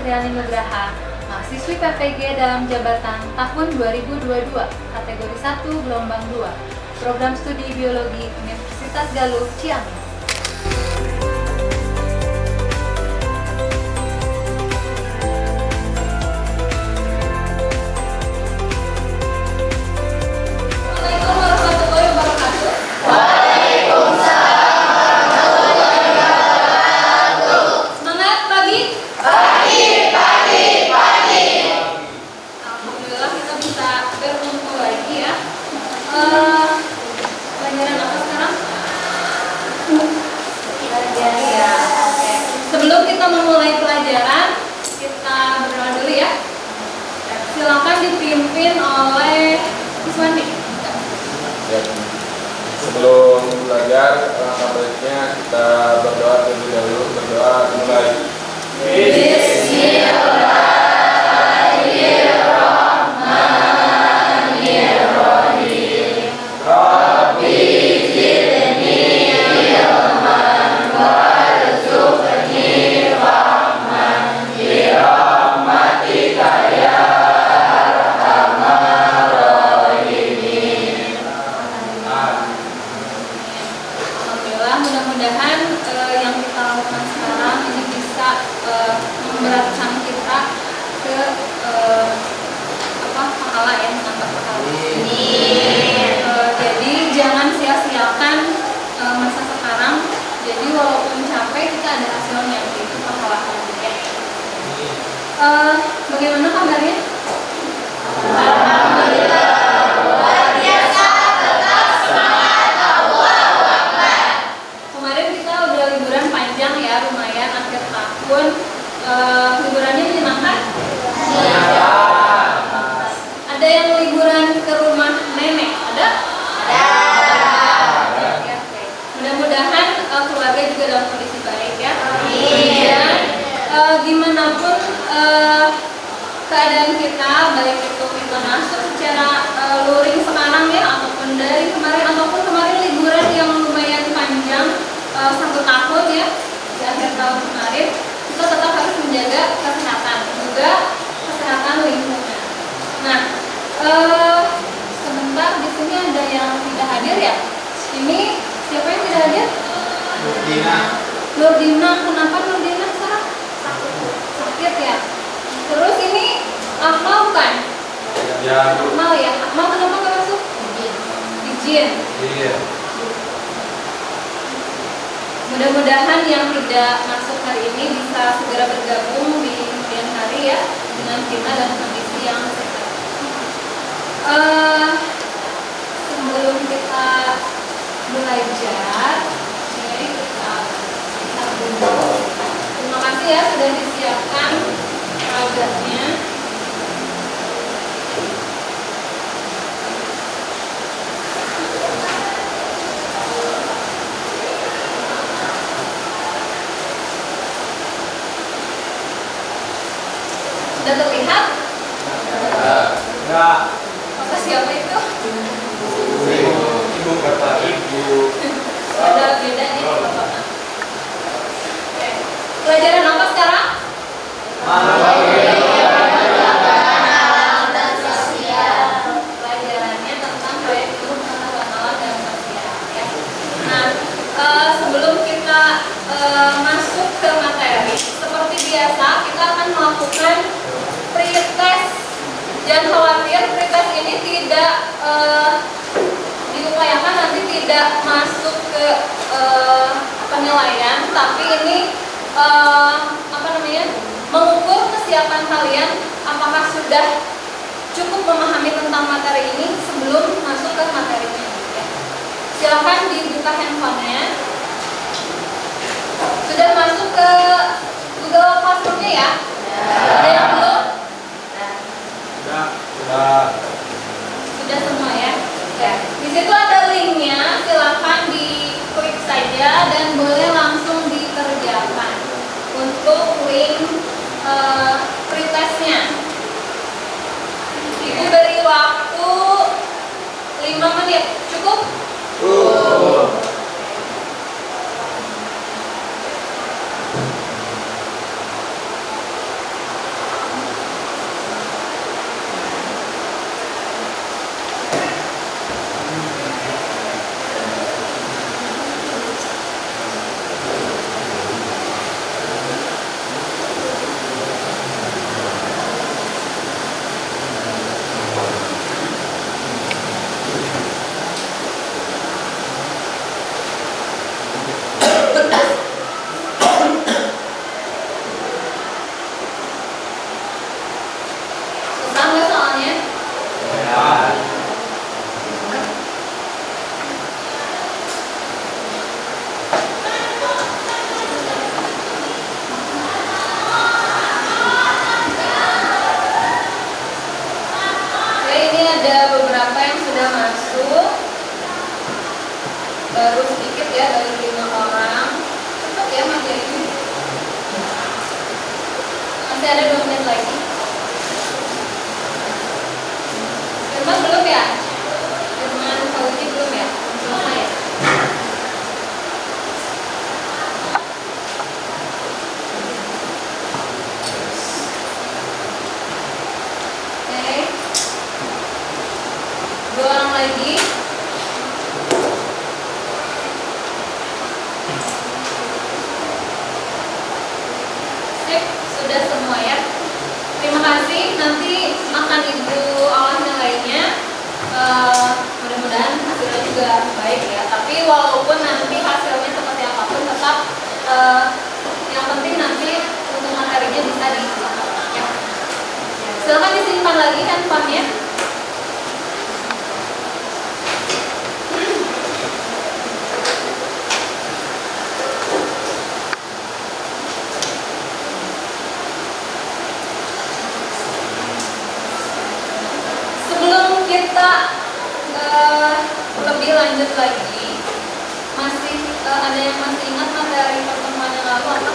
Fitriani Nugraha, mahasiswi PPG dalam jabatan tahun 2022, kategori 1 gelombang 2, program studi biologi Universitas Galuh Ciamis. Sebelum kita memulai pelajaran, kita berdoa dulu ya. Silakan dipimpin oleh Iswandi. Ya. Sebelum belajar, langkah baiknya kita berdoa terlebih dahulu. Berdoa dimulai. Bismillahirrahmanirrahim. Rabbi zidni ilman warzuqni fahman birahmatika ya arhamar rahimin. Alhamdulillah, mudah-mudahan yang kita lakukan sekarang ini bisa memberatkan kita ke pahala ya, menambah pahala. Jadi jangan sia-siakan masa sekarang. Jadi walaupun capek kita ada hasilnya, itu pahalanya ya. Bagaimana kabarnya? Alhamdulillah, luar biasa, tetap semangat, Allahu Akbar. Kemarin kita udah liburan panjang ya, lumayan akhir tahun. Liburannya menyenangkan? Iya. Ada yang liburan ke rumah nenek? Ada? Oke. Mudah-mudahan keluarga juga dalam kondisi baik ya. Kemudian gimana pun keadaan kita, baik itu kita masuk secara luring sekarang ya, ataupun dari kemarin, ataupun kemarin liburan yang lumayan panjang 1 tahun ya, di akhir tahun kemarin, kita tetap harus menjaga kesehatan, juga kesehatan lingkungan. Nah, sebentar di sini ada yang tidak hadir ya. Ini siapa yang tidak hadir? Nurdina. Kenapa Nurdina sekarang? Sakit ya. Terus ini Akmal bukan? Ya. Akmal ya. Akmal kenapa nggak masuk? Izin. Iya. Mudah-mudahan yang tidak masuk hari ini bisa segera bergabung di kemudian hari ya dengan kita dan kondisi yang sehat. Sebelum kita belajar, ini kita lihat dulu. Terima kasih ya sudah disiapkan alatnya. Sudah terlihat? Ya. Maka siapa itu? Ibu kata ibu. Ada bedanya Bapak. Oke. Pelajaran apa sekarang? Pelajarannya tentang proyek ilmu pengetahuan dan sosial ya. Nah, sebelum kita masuk ke materi, seperti biasa kita akan melakukan pretest. Jangan khawatir, pretest ini tidak diupayakan nanti tidak masuk ke penilaian, tapi ini mengukur kesiapan kalian apakah sudah cukup memahami tentang materi ini sebelum masuk ke materinya ya. Silakan dibuka handphonenya. Sudah masuk ke Google Classroom-nya ya? Ada yang belum? Sudah semua ya? Oke. Di situ ada linknya, silakan diklik saja dan boleh langsung dikerjakan untuk link pretestnya. Ibu beri waktu 5 menit, cukup? lagi. Sip, sudah semua ya. Terima kasih. Nanti akan Ibu olah yang lainnya. Mudah-mudahan hasilnya juga baik ya. Tapi walaupun nanti hasilnya seperti apapun, tetap yang penting nanti untuk materinya bisa dicatat ya. Silakan disimpan lagi handphonenya. Sebelum kita lebih lanjut lagi, masih ada yang masih ingat materi pertemuan yang lalu apa?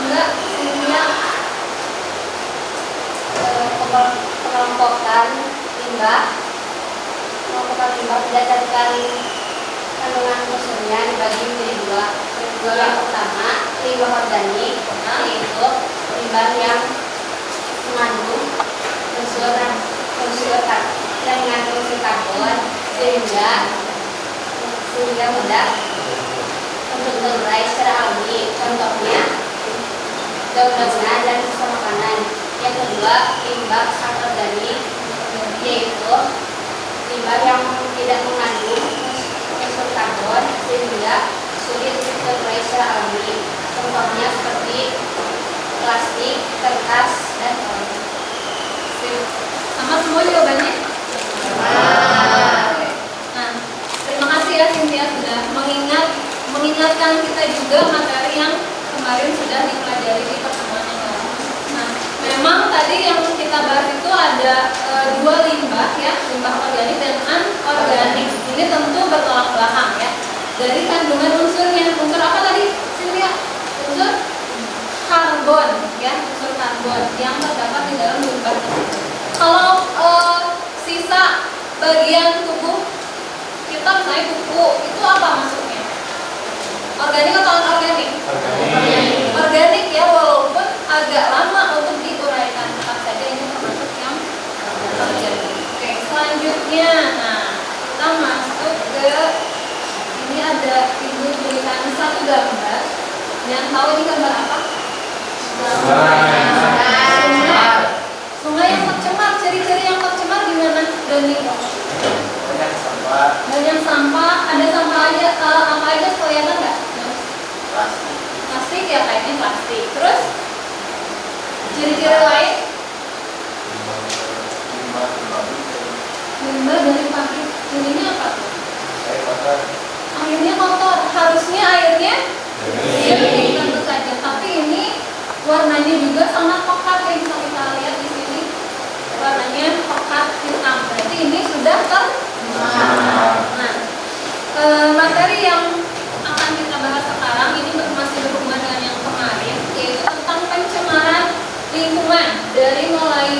Enggak, sebenarnya Pengelompokan limbah berdasarkan kandungan unsurnya dibagi menjadi dua. Yang pertama limbah organik, yaitu limbah yang mengandung unsur yang mengandung unsur karbon sehingga mudah untuk terurai secara alami. Contohnya daun-daunan dan sisa makanan. Yang kedua limbah anorganik, yaitu limbah yang tidak mengandung unsur karbon sehingga sulit terurai secara alami. Contohnya seperti plastik, kertas, dan kain. Sama semua jawabannya? Nah, terima kasih ya Cynthia sudah mengingatkan kita juga materi yang kemarin sudah dipelajari di pertemuan yang lalu. Nah, memang tadi yang kita bahas itu ada dua limbah ya, limbah organik dan anorganik. Ini tentu bertolak belakang ya. Dari kandungan unsurnya, unsur apa tadi Cynthia? Unsur karbon ya, unsur karbon yang terdapat di dalam limbah tersebut. Kalau sisa bagian tubuh kita misalnya kuku, itu apa masuknya? Organik atau anorganik? Organik ya, walaupun agak lama untuk diuraikan, tetap saja ini termasuk yang organik. Oke, selanjutnya, nah kita masuk ke ini ada Ibu tulisan satu gambar. Yang tahu ini gambar apa? Sungai yang tercemar. Ciri-ciri yang tercemar gimana, Doni? Banyak sampah. Banyak sampah. Ada sampah aja, apa aja kelihatan nggak? Plastik. Plastik ya, kayaknya plastik. Terus ciri-ciri lain? Limbah dari pabrik. Ininya apa tuh? Airnya kotor. Harusnya airnya bersih, tentu saja. Tapi ini warnanya juga sangat pekat, yang bisa kita lihat di sini. Warnanya pekat hitam. Berarti ini sudah tercemar. Nah, materi yang akan kita bahas sekarang ini masih berhubungan dengan yang kemarin, yaitu tentang pencemaran lingkungan. Dari mulai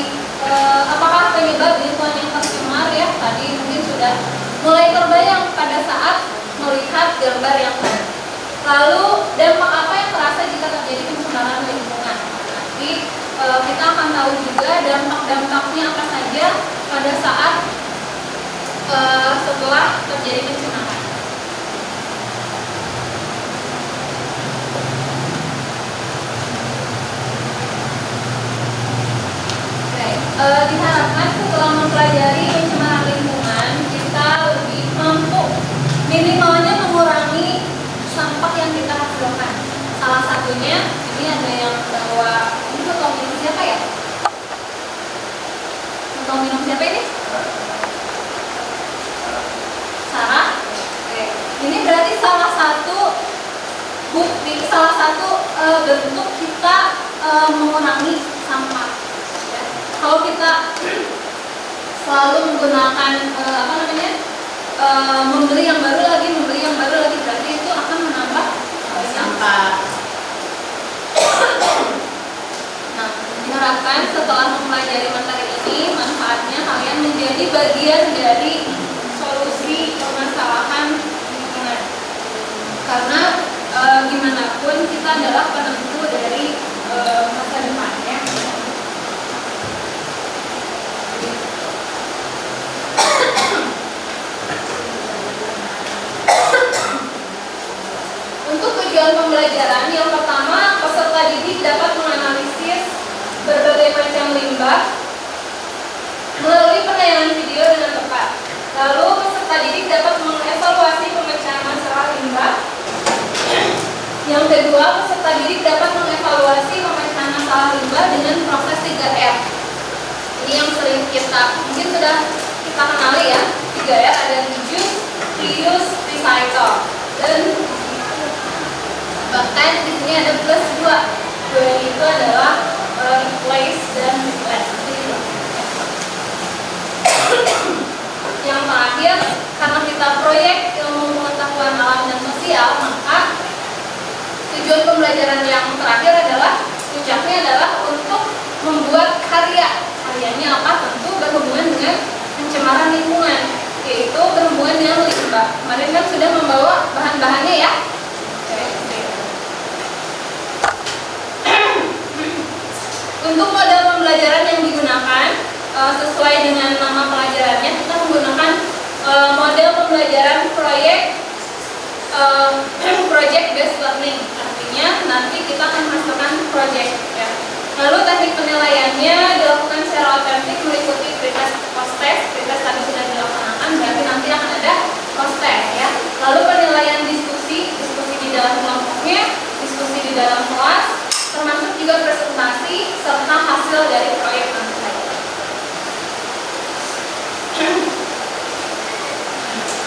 apakah penyebab lingkungan yang tercemar ya, tadi mungkin sudah mulai terbayang pada saat melihat gambar yang tadi. Lalu dampak apa yang terasa jika terjadi pencemaran lingkungan? Nanti kita akan tahu juga dampak-dampaknya apa saja pada saat setelah terjadi pencemaran. Diharapkan setelah mempelajari pencemaran lingkungan, kita lebih mampu minimalnya mengurangi sampah yang kita hasilkan. Salah satunya, ini ada yang bawa, ini botol minum siapa ya? Botol minum siapa ini? Sarah? Oke. Ini berarti salah satu bukti, salah satu bentuk kita mengurangi sampah. Ya. Kalau kita selalu menggunakan membeli yang baru lagi, berarti itu akan menambah sampah. Nah, diharapkan setelah mempelajari materi ini, manfaatnya kalian menjadi bagian dari solusi permasalahan lingkungan. Karena gimana pun kita adalah penentu dari masa depannya. limbah melalui penayangan video dengan tepat. Lalu peserta didik dapat mengevaluasi pemecahan masalah limbah. Yang kedua, peserta didik dapat mengevaluasi pemecahan masalah limbah dengan proses 3R. Ini yang sering kita mungkin sudah kita kenali ya. 3R ada reduce, reuse, recycle. Dan bahkan di sini ada plus 2. 2 itu adalah replace dan replace. Yang terakhir, karena kita proyek ilmu pengetahuan alam dan sosial, maka tujuan pembelajaran yang terakhir adalah puncaknya adalah untuk membuat karya. Karyanya apa? Tentu berhubungan dengan pencemaran lingkungan, yaitu berhubungan dengan limbah. Kemarin kan sudah membawa bahan-bahannya ya. Untuk model pembelajaran yang digunakan sesuai dengan nama pelajarannya, kita menggunakan model pembelajaran project based learning. Artinya nanti kita akan menghasilkan project ya. Lalu teknik penilaiannya dilakukan secara otentik meliputi pretest, post test. Pretest tadi sudah dilaksanakan, berarti nanti akan ada post test ya. Lalu penilaian diskusi di dalam kelompoknya, diskusi di dalam kelas, termasuk juga presentasi serta hasil dari proyek nanti saja.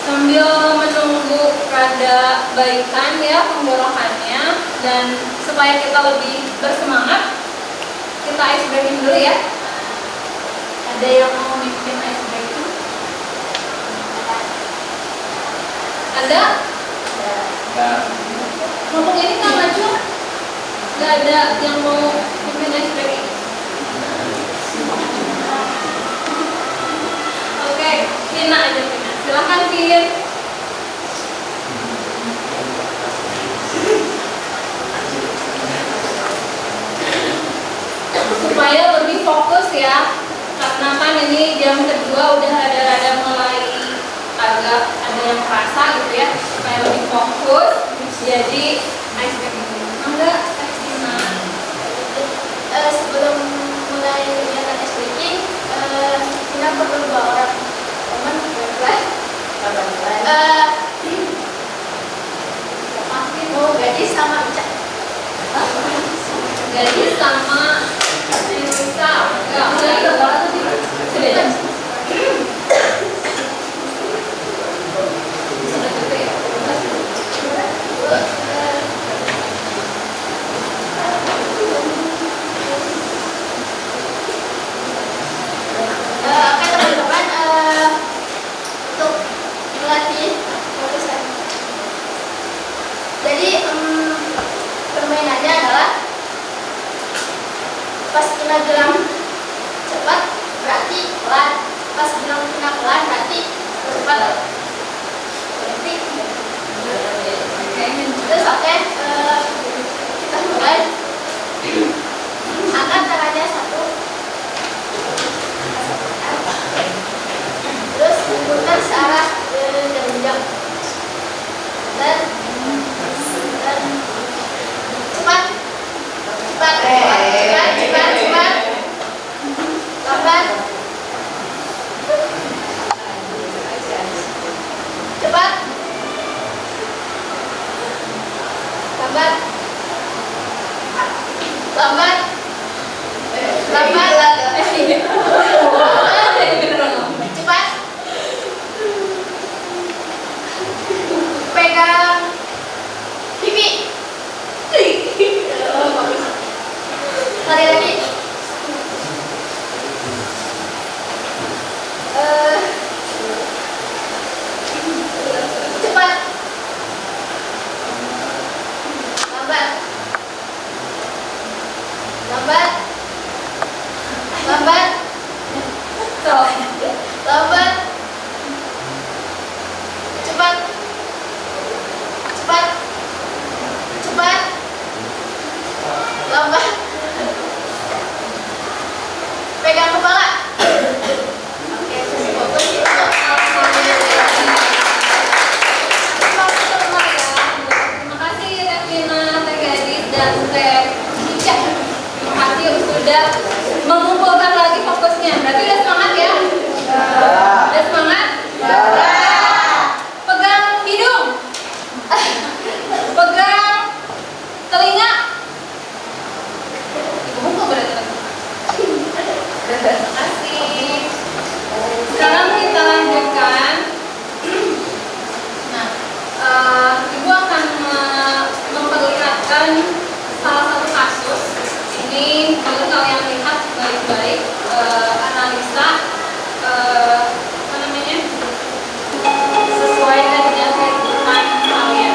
Sambil menunggu rada baikan ya penggorokannya, dan supaya kita lebih bersemangat, kita ice breaking dulu ya. Ada yang mau bikin ice breaking? Ada? Kelompok ini kan maju? Gak ada yang mau bikin ice breaking? Oke, Vina aja Vina. Silahkan Vin. Supaya lebih fokus ya, karena kan ini jam kedua udah ada mulai agak ada yang kerasa gitu ya. Supaya lebih fokus, jadi ice breaking dulu. Enggak, Vina. Sebelum mulai kegiatan ice breaking, kita perlu 2 orang teman berdua. Oh, gadis sama Ica. Gadis sama Indonesia. Oke teman-teman, untuk melatih fokusan. Jadi permainannya adalah pas kita bilang cepat berarti pelan, pas bilang kita pelan berarti cepat. Berarti terus oke, kita mulai. Angkat tangannya 1. Terus putar searah jam-jam. Dan cepat. Lambat. Cepat. Lambat. Lambat. Cepat. Pegang pipi. Sekali lagi. Cepat. Lambat. Lambat. Lambat. Lambat. Cepat. Cepat. Cepat. Lambat. Pegang kepala. Oke, fokus itu. Terima kasih Teh Vina, Teh Gadis, dan Teh Ica. Terima kasih sudah mengumpulkan lagi kasusnya. Berarti udah semangat ya? Udah semangat? Pegang hidung. Pegang telinga. Ibu kok berarti? Terima kasih. Sekarang kita lanjutkan. Nah, Ibu akan memperlihatkan salah satu kasus. Ini kalau kalian lihat baik-baik, analisa apa namanya, sesuai dengan kehidupan kalian.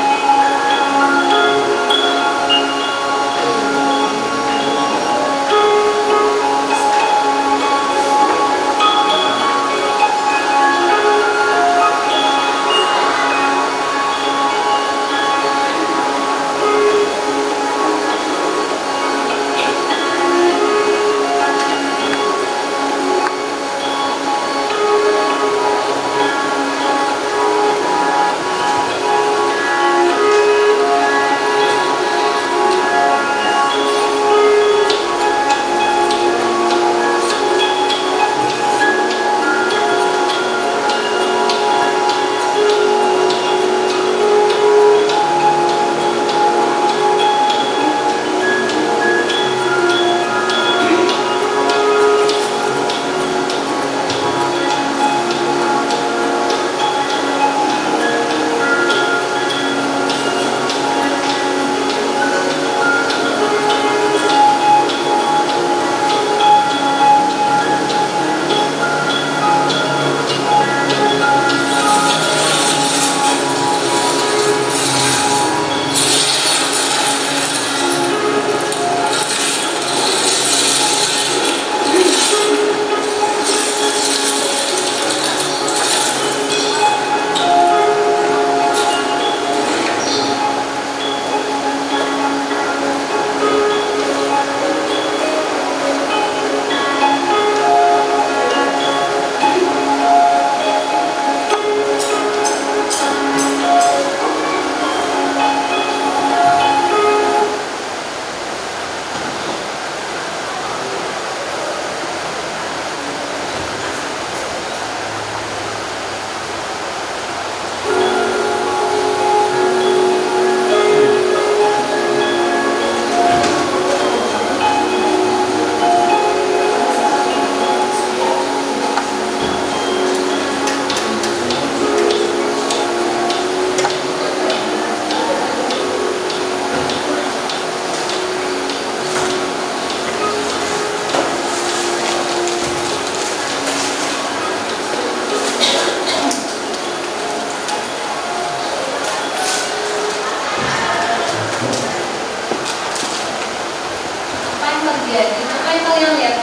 terjadi? Apa yang kalian lihat?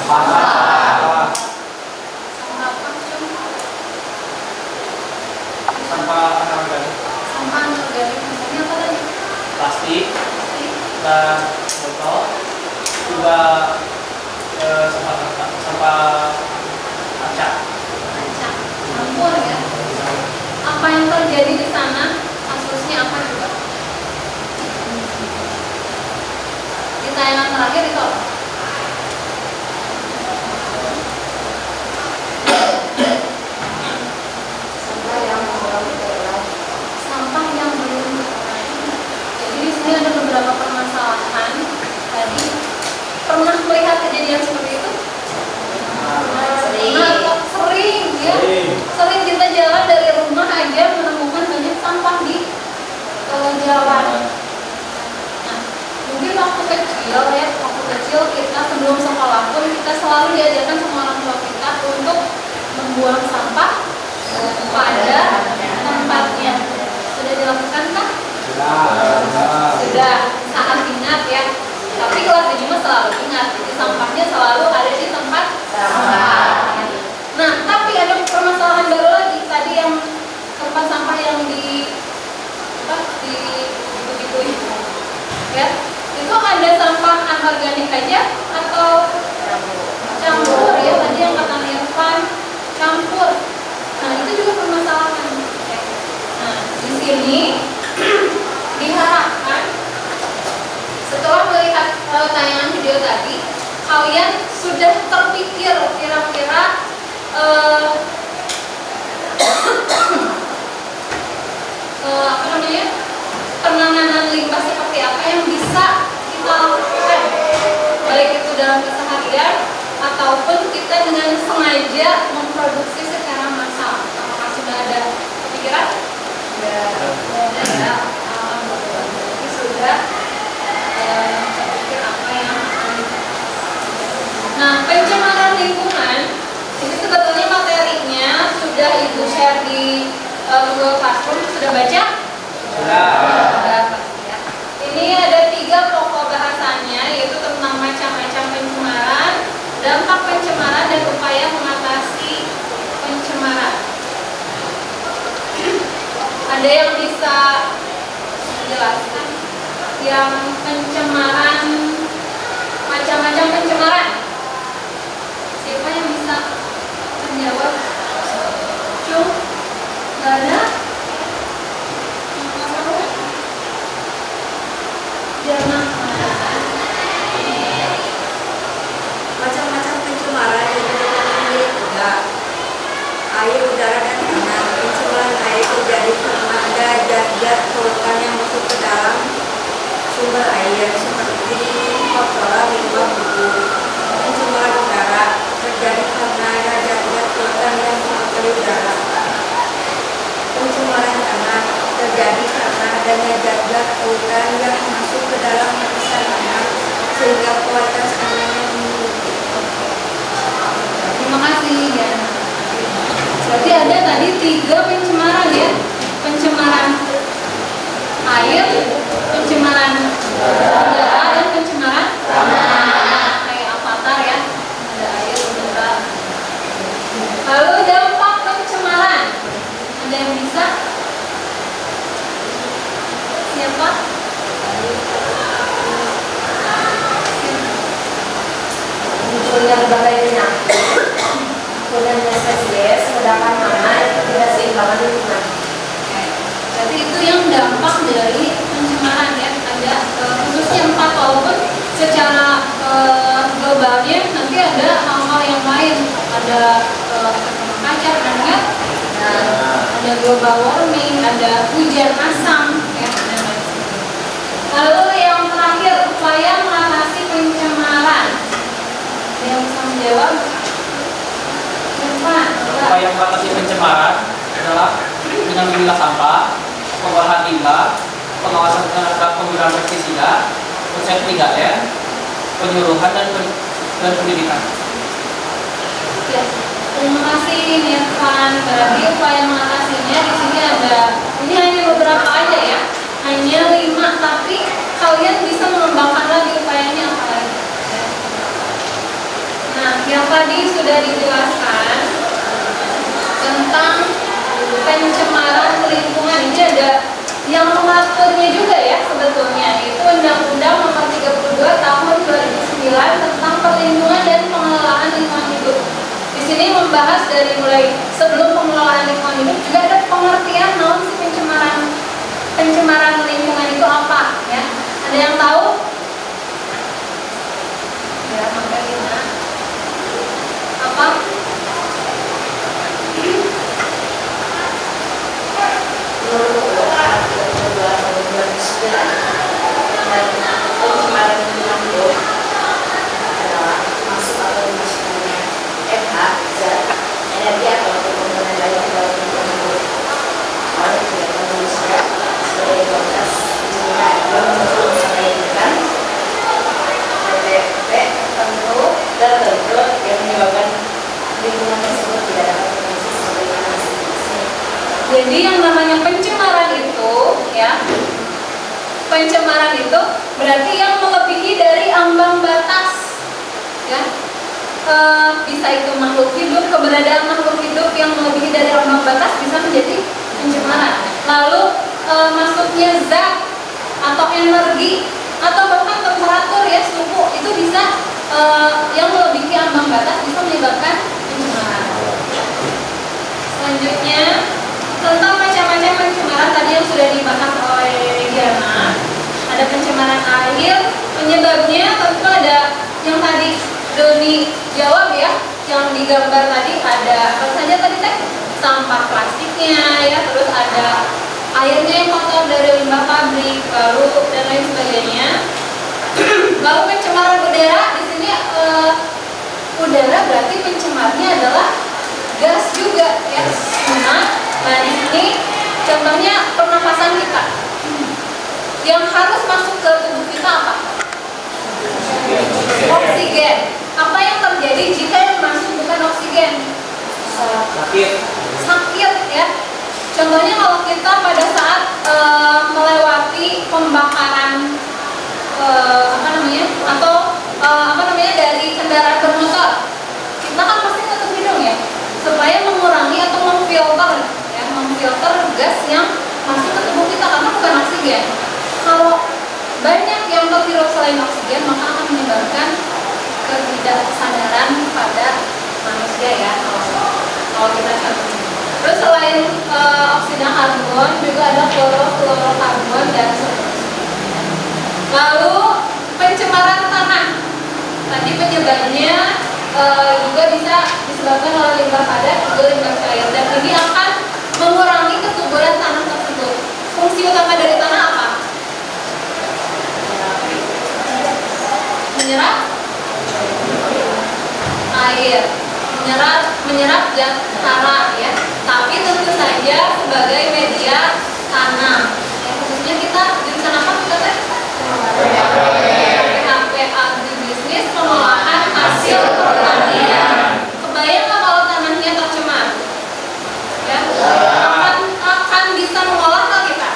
Sampah. Sampah apa? Sampah anorganik. Sampah anorganik. Contohnya apa tadi? Plastik dan botol. Juga sampah kaca. Kaca. Campur ya. Apa yang terjadi di sana? Kasusnya apa juga? Di tayangan terakhir itu apa? Sampah yang belum terurai. Jadi di sini ada beberapa permasalahan. Tadi pernah melihat kejadian seperti itu? Sering ya. Sering kita jalan dari rumah aja menemukan banyak sampah di jalan. Nah, mungkin waktu kecil kita sebelum sekolah pun kita selalu diajarkan sama orang tua kita untuk membuang sampah pada tempatnya. Sudah dilakukan kah? Sudah. Saat ingat ya. Tapi kelas ini mah selalu ingat, jadi sampahnya selalu ada di tempat sampah. Nah, tapi ada permasalahan baru lagi. Tadi yang tempat sampah yang begitu ya, itu ada sampah anorganik aja atau campur ya, tadi yang kata Irfan campur. Nah, itu juga permasalahan. Nah, di sini diharapkan setelah melihat tayangan video tadi, kalian sudah terpikir kira-kira apa namanya, penanganan limbah seperti apa yang bisa kita lakukan, baik itu dalam keseharian ataupun kita dengan sengaja memproduksi secara massal. Apakah sudah ada kepikiran? Sudah ya. Alhamdulillah sudah terpikir apa yang akan dilakukan. Nah, pencemaran lingkungan ini sebetulnya materinya sudah Ibu share di Google Classroom. Sudah baca? Sudah pasti ya. Ini ada 3 pokok bahasannya, yaitu tentang macam-macam pencemaran, dampak pencemaran, dan upaya mengatasi pencemaran. Ada yang bisa menjelaskan yang pencemaran, macam-macam pencemaran? Siapa yang bisa menjawab? Cung? Gak ada? Jangan. Macam-macam pencemaran yang menyebabkan udara, air, udara, dan tanah. Pencemaran air terjadi karena ada zat-zat polutan yang masuk ke dalam sumber air seperti kotoran, limbah, debu. Pencemaran udara terjadi karena ada zat-zat polutan yang mengotori udara. Pencemaran tanah terjadi karena adanya zat-zat polutan yang masuk ke dalam lapisan tanah sehingga kualitas tanahnya menurun. Terima kasih ya. Berarti ada tadi 3 pencemaran ya. Pencemaran air, pencemaran udara, dan pencemaran tanah. Kayak avatar ya. Ada air, udara. Lalu dampak pencemaran. Ada yang bisa? Siapa? Munculnya berbagai penyakit, kemudian spesies, ledakan tanah, ketidakseimbangan lingkungan. Berarti itu yang dampak dari pencemaran ya. Ada khususnya 4, walaupun secara globalnya nanti ada hal-hal yang lain. Ada efek rumah kaca, ada global warming, ada hujan asam ya, dan lain sebagainya. Lalu yang terakhir, upaya mengatasi pencemaran. Ada yang bisa menjawab? Upaya mengatasi pencemaran adalah dengan memilah sampah, pengolahan limbah, pengawasan terhadap penggunaan pestisida, konsep 3M, penyuluhan, dan pendidikan. Ya, terima kasih Nirvan. Berarti upaya mengatasinya di sini ada, ini hanya beberapa aja ya, hanya 5, tapi kalian bisa mengembangkan lagi upayanya apa lagi. Nah, yang tadi sudah dijelaskan tentang pencemaran lingkungan, ini ada yang mengaturnya juga ya sebetulnya, itu Undang-Undang Nomor 32 Tahun 2009 tentang perlindungan dan pengelolaan lingkungan hidup. Di sini membahas dari mulai sebelum pengelolaan lingkungan hidup, juga ada pengertian naon si pencemaran lingkungan itu apa ya. Ada yang tahu? Ya, makanya apa? Pencemaran lingkungan hidup adalah masuk atau dimasukkannya FH, zat, energi atau komponen lain ke dalam lingkungan hidup oleh kegiatan manusia sebagai kualitas lingkungan yang muncul sebagai ikan, tertentu yang menyebabkan lingkungan tersebut tidak dapat berfungsi sebagaimana mestinya. Jadi yang namanya pencemaran itu ya, pencemaran itu berarti yang melebihi dari ambang batas ya. Bisa itu makhluk hidup, keberadaan makhluk hidup yang melebihi dari ambang batas bisa menjadi pencemaran. Lalu masuknya zat atau energi atau bahkan temperatur ya, suhu itu bisa yang melebihi ambang batas bisa menyebabkan pencemaran. Selanjutnya tentang macam-macam pencemaran tadi yang sudah dibahas oleh Diana. Ada pencemaran air, penyebabnya tentu ada yang tadi di gambar tadi ada apa saja tadi teh? Sampah plastiknya ya, terus ada airnya yang kotor dari limbah pabrik, lalu dan lain sebagainya. Lalu pencemaran udara di sini udara berarti pencemarnya adalah gas juga ya. Nah di sini contohnya pernafasan kita yang harus masuk ke tubuh kita apa? Oksigen. Apa yang terjadi jika yang masuk bukan oksigen? Sakit ya. Contohnya kalau kita pada saat melewati pembakaran dari kendaraan bermotor, kita kan pasti tutup hidung ya, supaya mengurangi atau memfilter gas yang masuk ke tubuh kita karena bukan oksigen. Kalau banyak yang terhirup selain oksigen, maka akan menyebabkan ketidaksadaran pada manusia ya. Kalau kita contoh. Terus selain oksida karbon juga ada klorofluorokarbon dan seterusnya. Lalu pencemaran tanah. Tadi penyebabnya juga bisa disebabkan oleh limbah padat, juga limbah cair, dan ini akan mengurangi kesuburan tanah tersebut. Fungsi utama dari tanah apa? Menyerap air, menyerap zat hara ya. Tapi tentu saja sebagai media tanam. Ya, khususnya kita jurusan apa kita teh? PHP agribisnis, pengolahan hasil pertanian. Kebayang nggak kalau tanahnya tercemar? Ya, akan bisa mengolah nggak kita?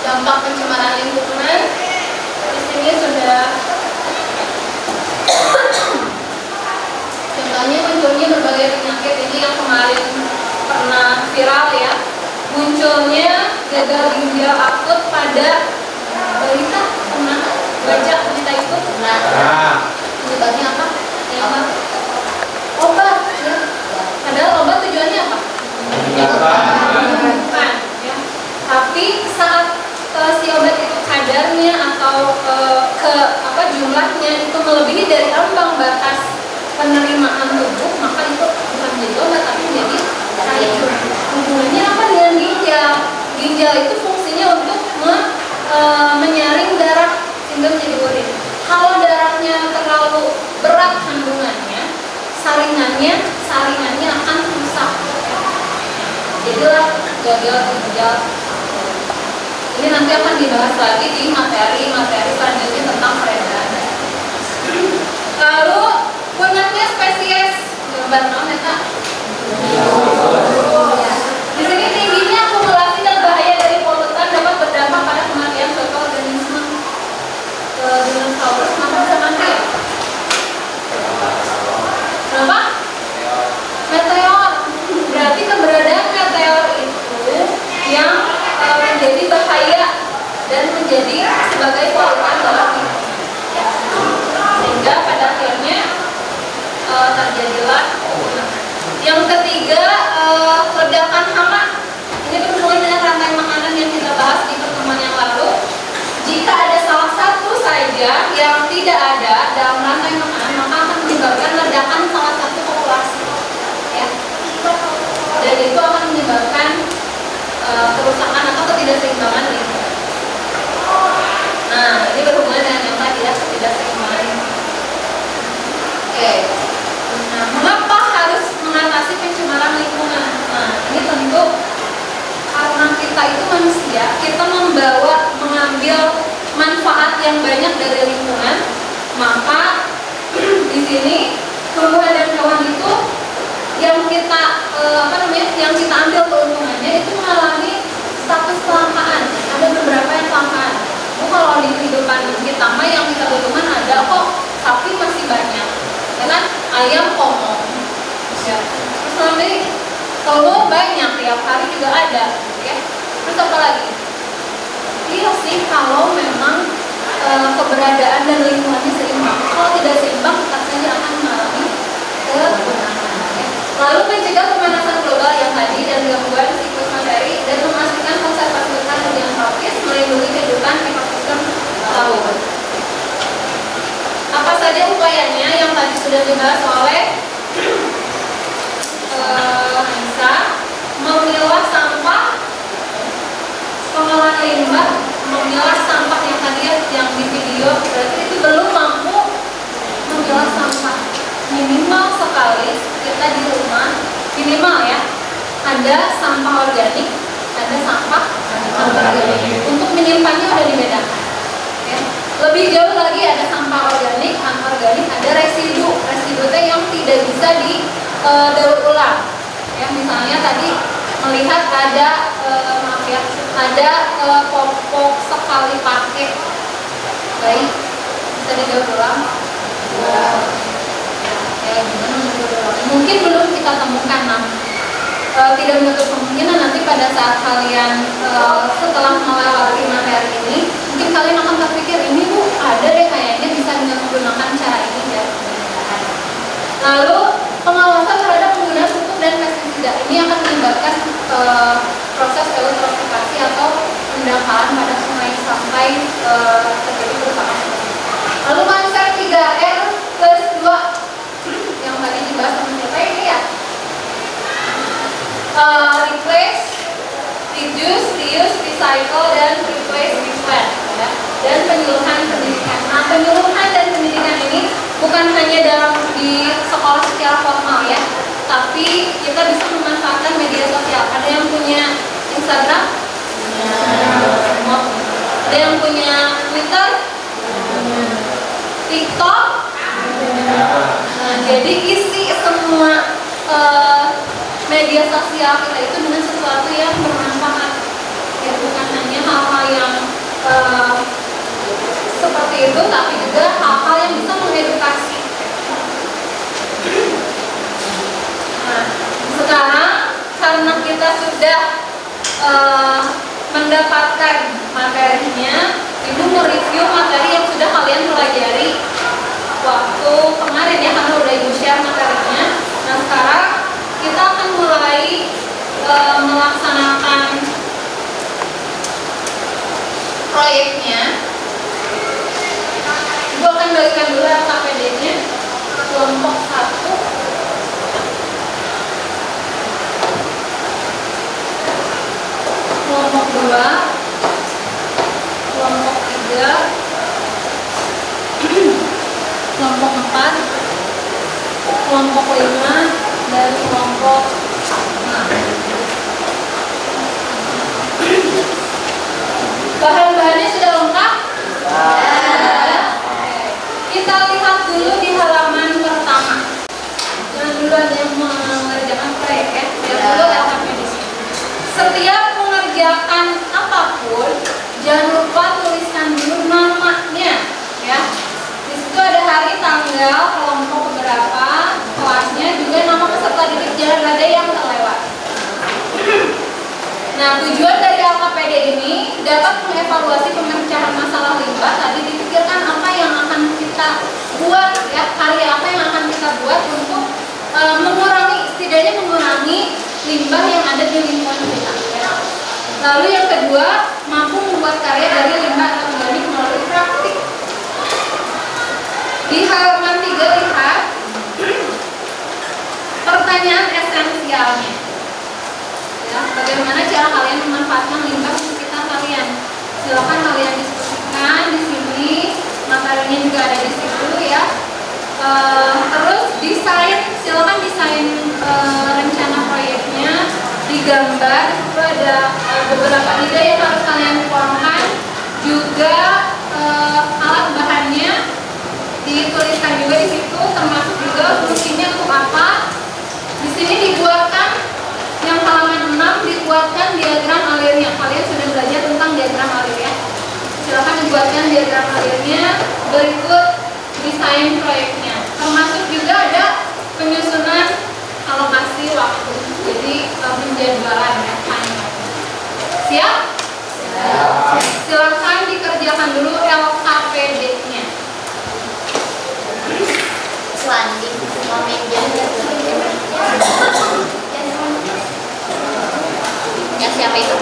Dampak pencemaran lingkungan di sini sudah contohnya munculnya berbagai penyakit ini yang kemarin pernah viral ya, munculnya gagal ginjal akut pada balita. Pernah baca berita itu? Penyebabnya apa? Obat ya. Padahal obat tujuannya apa? Bukan ya. Tapi saat si obat itu kadarnya atau jumlahnya itu melebihi dari ambang batas penerimaan tubuh, maka itu bukan menjadi obat tapi menjadi racun. Hubungannya apa dengan ginjal? Ginjal itu fungsinya untuk menyaring darah sehingga menjadi urin. Kalau darahnya terlalu berat kandungannya, saringannya akan rusak. Jadilah gagal ginjal. Ini nanti akan dibahas lagi di materi selanjutnya tentang peredaran. Lalu punahnya spesies gambar naon eta? Di sini tingginya akumulasi dan bahaya dari polutan dapat berdampak pada kematian suatu organisme. Dinosaurus kenapa bisa mati ya? Kenapa? Meteor. Berarti keberadaan meteor itu yang menjadi bahaya dan menjadi sebagai polutan dalam hidup. Sehingga pada akhirnya terjadilah. Yang ketiga, ledakan hama. Ini berhubungan dengan rantai makanan yang kita bahas di pertemuan yang lalu. Jika ada salah satu saja yang tidak ada dalam rantai makanan, maka akan menyebabkan ledakan salah satu populasi. Ya. Dan itu akan menyebabkan kerusakan atau ketidakseimbangan lingkungan. Nah, ini berhubungan dengan yang tadi ya, ketidakseimbangan. Oke. Nah, mengapa harus mengatasi pencemaran lingkungan? Nah, ini tentu karena kita itu manusia, kita mengambil manfaat yang banyak dari lingkungan, maka di sini tumbuhan dan hewan itu yang kita yang kita ambil keuntungannya itu mengalami status kelangkaan. Ada beberapa yang kelangkaan. Kalau di kehidupan kita mah yang kita butuhkan ada kok, tapi masih banyak. Ya kan? Ayam pomong. Ya. Terus nanti telur banyak, tiap hari juga ada. Ya. Terus apa lagi? Iya sih, kalau memang keberadaan dan lingkungannya seimbang. Kalau tidak seimbang, tetap saja akan mengalami kepunahan. Lalu mencegah pemanasan global yang tadi dan gangguan siklus materi dan memastikan konservasi hutan yang tropis melindungi kehidupan ekosistem dibahas oleh Anissa, memilah sampah, pengolahan limbah, memilah sampah yang tadi yang di video, berarti itu belum mampu memilah sampah. Minimal sekali kita di rumah, minimal ya, ada sampah organik, ada sampah anorganik. Untuk menyimpannya udah dibedakan. Ya. Lebih jauh lagi ada sampah organik, anorganik, ada residu. Residu teh yang tidak bisa didaur ulang. Ya, misalnya tadi melihat ada maaf ya, ada popok sekali pakai, baik bisa didaur ulang. Ya, gimana mendaur ulang? Mungkin belum kita temukan, tidak menutup kemungkinan nanti pada saat kalian setelah melewati materi ini, mungkin kalian akan terpikir ini Bu ada deh kayaknya bisa menggunakan cara ini ya. Lalu pengawasan terhadap penggunaan pupuk dan pestisida ini akan melibatkan proses eutrofikasi atau pendangkalan pada sungai sampai terjadi kerusakan. Lalu konsep 3R+2 yang tadi dibahas sama kita ini ya. Replace, reduce, reuse, recycle, dan replace, replant ya. Dan penyuluhan pendidikan. Nah, penyuluhan dan pendidikan ini bukan hanya dalam di sekolah secara formal ya, tapi kita bisa memanfaatkan media sosial. Ada yang punya Instagram? Ada yang punya Twitter? TikTok? Nah, jadi isi semua media sosial kita itu dengan sesuatu yang bermanfaat ya, bukan hanya hal-hal yang seperti itu, tapi juga hal-hal yang bisa mengedukasi. Nah, sekarang karena kita sudah mendapatkan materinya, Ibu mereview materi yang sudah kalian pelajari waktu kemarin ya, karena udah Ibu share materinya. Nah, sekarang kita akan mulai melaksanakan proyeknya. Ibu akan bagikan dulu LKPD-nya kelompok 1, kelompok 2, kelompok 3, kelompok 4, kelompok 5, dan kelompok 6. Bahan-bahannya sudah lengkap? Kita lihat dulu di halaman pertama. Jangan dulu ada yang mengerjakan proyek ya. Lihat dulu LKPD. Setiap mengerjakan apapun, jangan lupa tuliskan dulu namanya ya. Di situ ada hari, tanggal, kelompok berapa, kelasnya, juga nama peserta didik, jangan ada yang terlewat. Nah, tujuan dari LKPD ini dapat mengevaluasi pemecahan masalah limbah. Tadi dipikirkan apa yang akan kita buat ya, karya apa yang akan kita buat untuk mengurangi, setidaknya mengurangi limbah yang ada di lingkungan kita ya. Lalu yang kedua, mampu membuat karya dari limbah anorganik melalui praktik. Di halaman 3 lihat pertanyaan esensialnya. Ya, bagaimana cara kalian memanfaatkan limbah di sekitar kalian? Silakan kalian diskusikan di sini. Materinya juga ada di situ ya. Terus desain, silakan desain rencana proyeknya, digambar. Di situ ada beberapa ide yang harus kalian tuangkan. Juga alat bahannya dituliskan juga di situ, termasuk juga fungsinya untuk apa. Di sini dibuatkan yang halaman 6, dibuatkan diagram alirnya. Kalian sudah belajar tentang diagram alir ya. Silakan dibuatkan diagram alirnya. Berikut desain proyeknya. Termasuk juga ada penyusunan alokasi waktu. Jadi penjadwalan ya, timeline. Siap? Siap. Silakan dikerjakan dulu LKPD-nya. Selandi, ya siapa itu?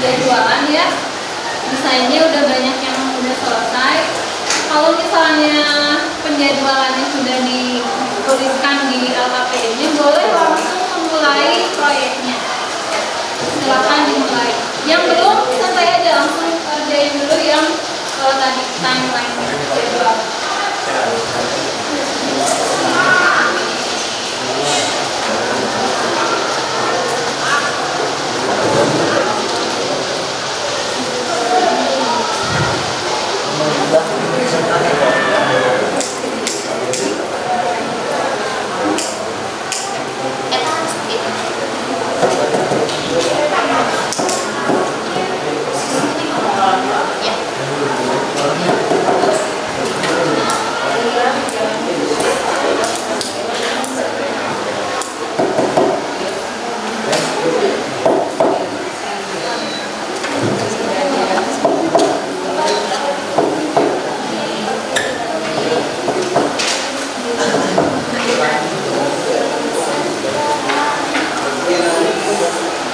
udah jualan ya, desainnya udah banyak yang udah selesai. Kalau misalnya penjadwalannya sudah dituliskan di LKPD-nya, boleh langsung memulai proyeknya. Silakan dimulai. Yang belum santai aja, langsung kerjain dulu yang tadi timeline jadwal.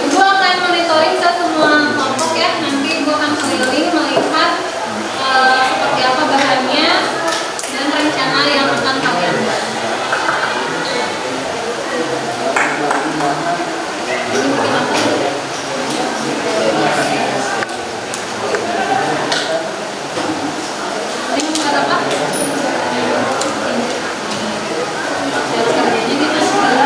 Ibu akan monitoring ke semua kelompok ya. Nanti Ibu akan keliling melihat seperti apa bahannya dan rencana yang akan kalian buat. Ini buat apa? Cara kerjanya gimana?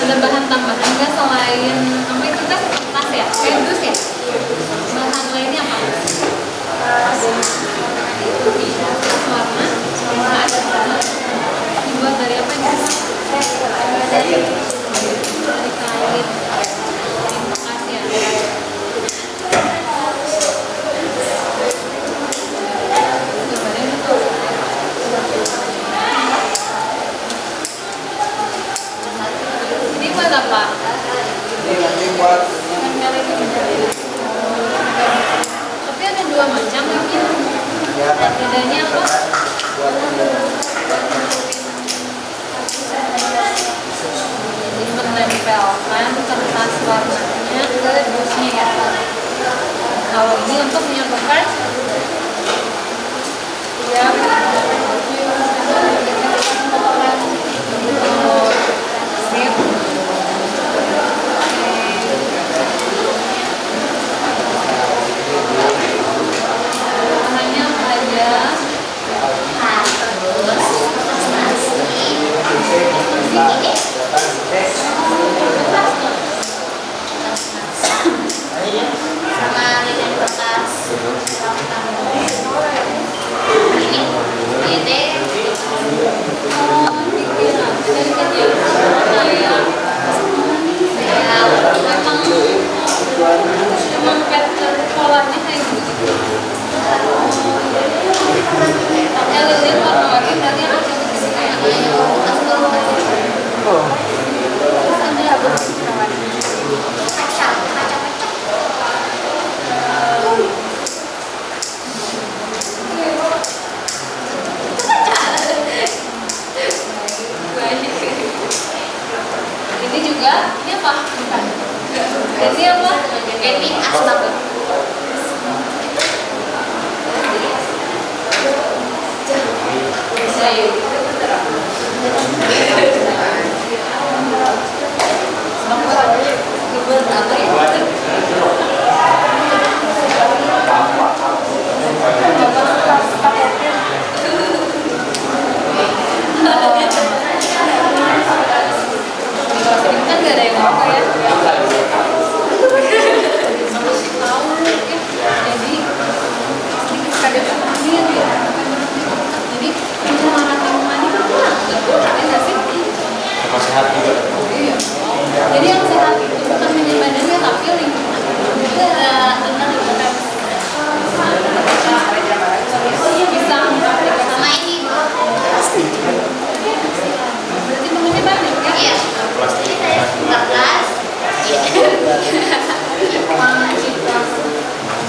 Ada bahan tambahan nggak selain apa itu kan tas ya, dus ya? Bahan lainnya apa? Warna, dibuat dari apa ini? Dari kain bekas ya. Gambarnya itu. Ini buat apa? Ini buat Tapi ada dua macam ini. ya, Bedanya apa? buat Jadi menempelkan kertas warnanya ke dusnya ya. Kalau ini untuk menyatukan ya sip. Bahannya apa aja? Sama lilin bekas. Ini deh. Emang pattern polanya kayak gitu. Ya lilin warna-warni berarti yang kecil-kecil kayak terus ada apa? Ini juga, ini apa? Bukan. Ini apa? Ini asbak. Sayur. Apa ya? Ini kan gak ada yang apa ya? Tahu ya. Jadi sedikit kaget ini ya. Jadi pencemaran lingkungan itu kan nggak sih? Apa sehat juga? Jadi yang sehat itu bukan hanya badannya tapi lingkungan juga. Benar benar. Bisa mempraktikkan Sama ini plastik. berarti temennya banyak ya? Iya. 14. Iya.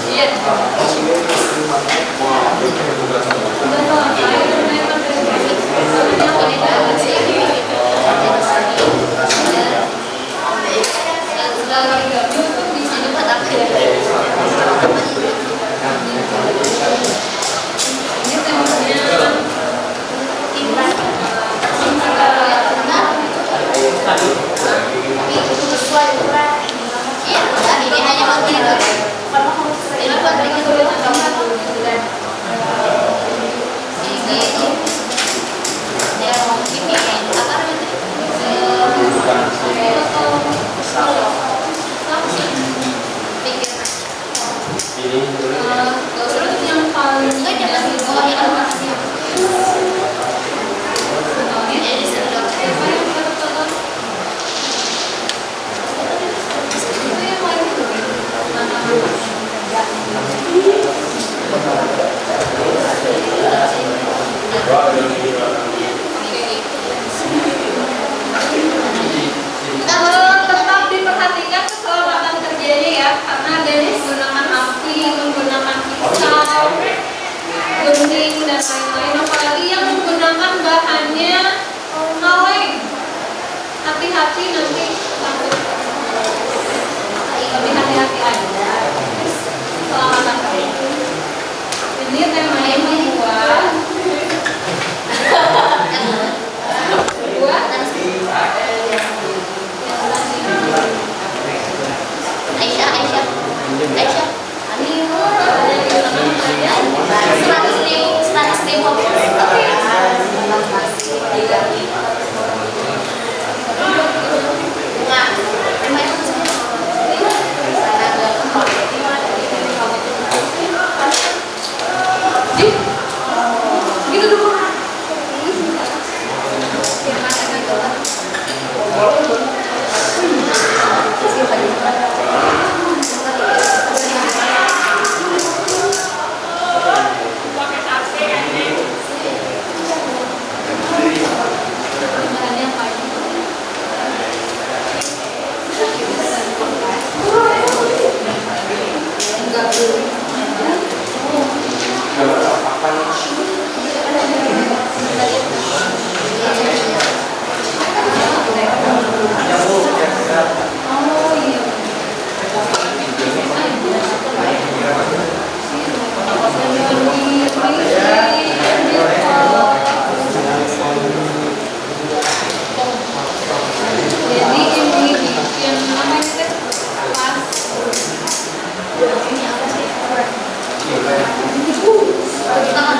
Iya. Udah tuh air memang dari Bisa dibuat apa ya? ini temanya Timnas. Kalau yang benar, Tadi tapi sesuai ukuran. Iya, dan ini hanya buat ini. Ini buat bikin dulu ini dia mau ini apa namanya? Pikir. terus yang paling Enggak jangan dibawa yang rumahnya. Jadi sedot. tetap diperhatikan keselamatan kerjanya ya, karena dari menggunakan api, menggunakan pisau, gunting dan lain-lain, apalagi yang menggunakan bahannya kaleng. Hati-hati nanti takut. Lebih hati-hati aja. Keselamatan kerja. Ini temanya membuat Aisyah. 100.000. Nah, gitu dulu. Bahannya apa ini? Enggak dulu. Oh iya. Jadi ini bikin apa itu? Pas. Ini apa sih? kita kan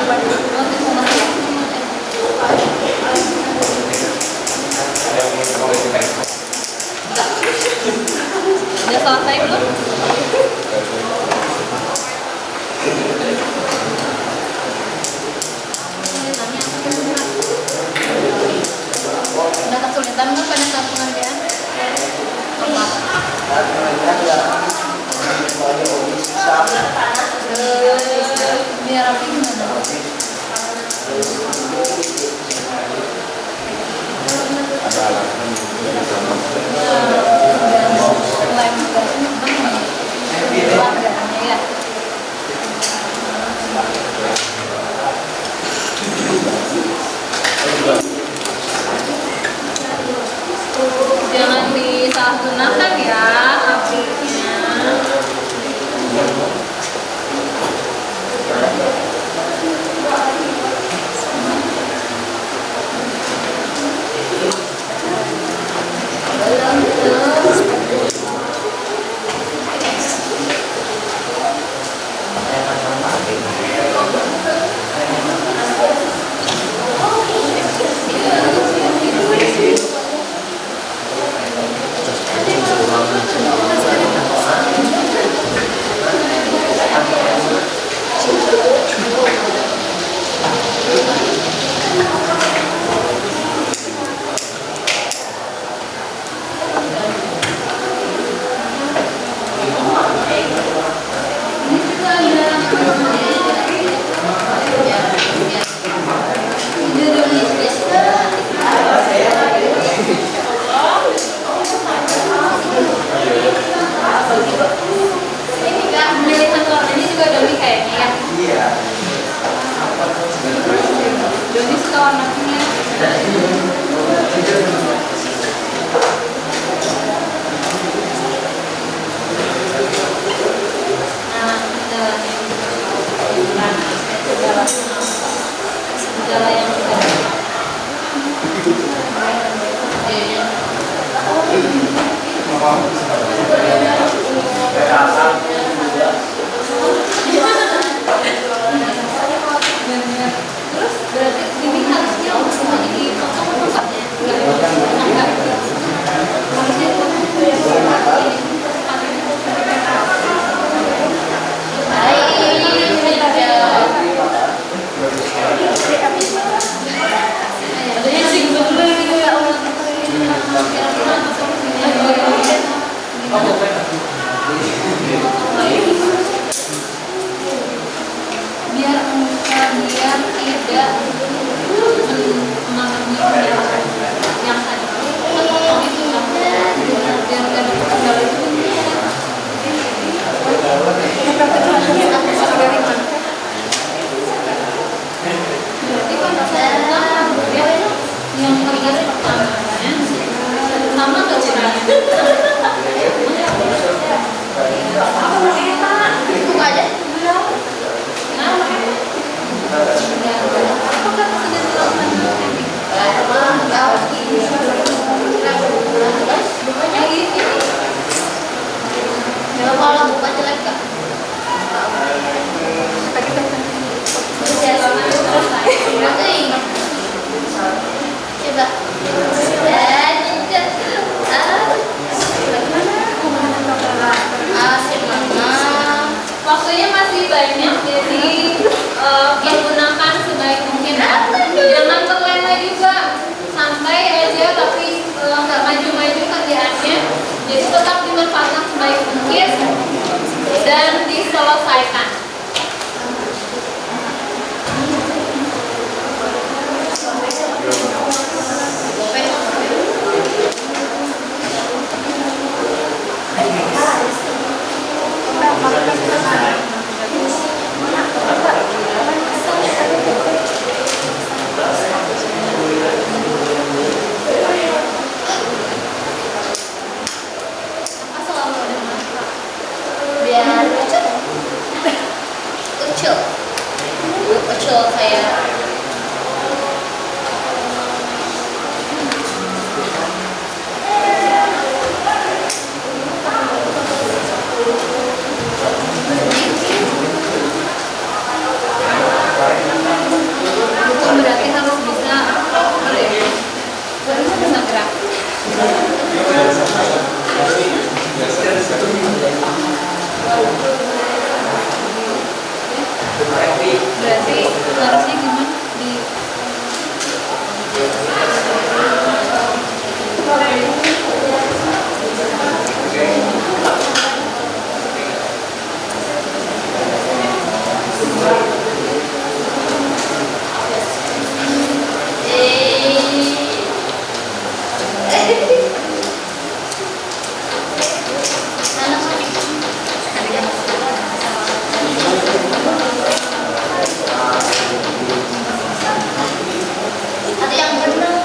Nanti mau masak. Udah selesai belum? Udah kesulitan nggak pada saat pengerjaan? Biar rapi gimana? Ya. Jangan disalahgunakan ya apinya. Terus berarti ini harusnya semuanya dipotong apa enggak? Enggak. Harusnya biar tidak mengalami yang tadi potong itu biar nggak ada kendala itu. Berarti kan yang bagian pertamanya sama kecilnya. Buka aja. Kalau buka jelek kak. Coba. Waktunya masih banyak, jadi gunakan sebaik mungkin. Jangan terlena juga, santai aja tapi nggak maju-maju kerjaannya. Jadi tetap dimanfaatkan sebaik mungkin dan diselesaikan. Biar kecil kayak Bukan berarti harus bisa bisa gerak. Berarti harusnya gimana di ada yang berenang.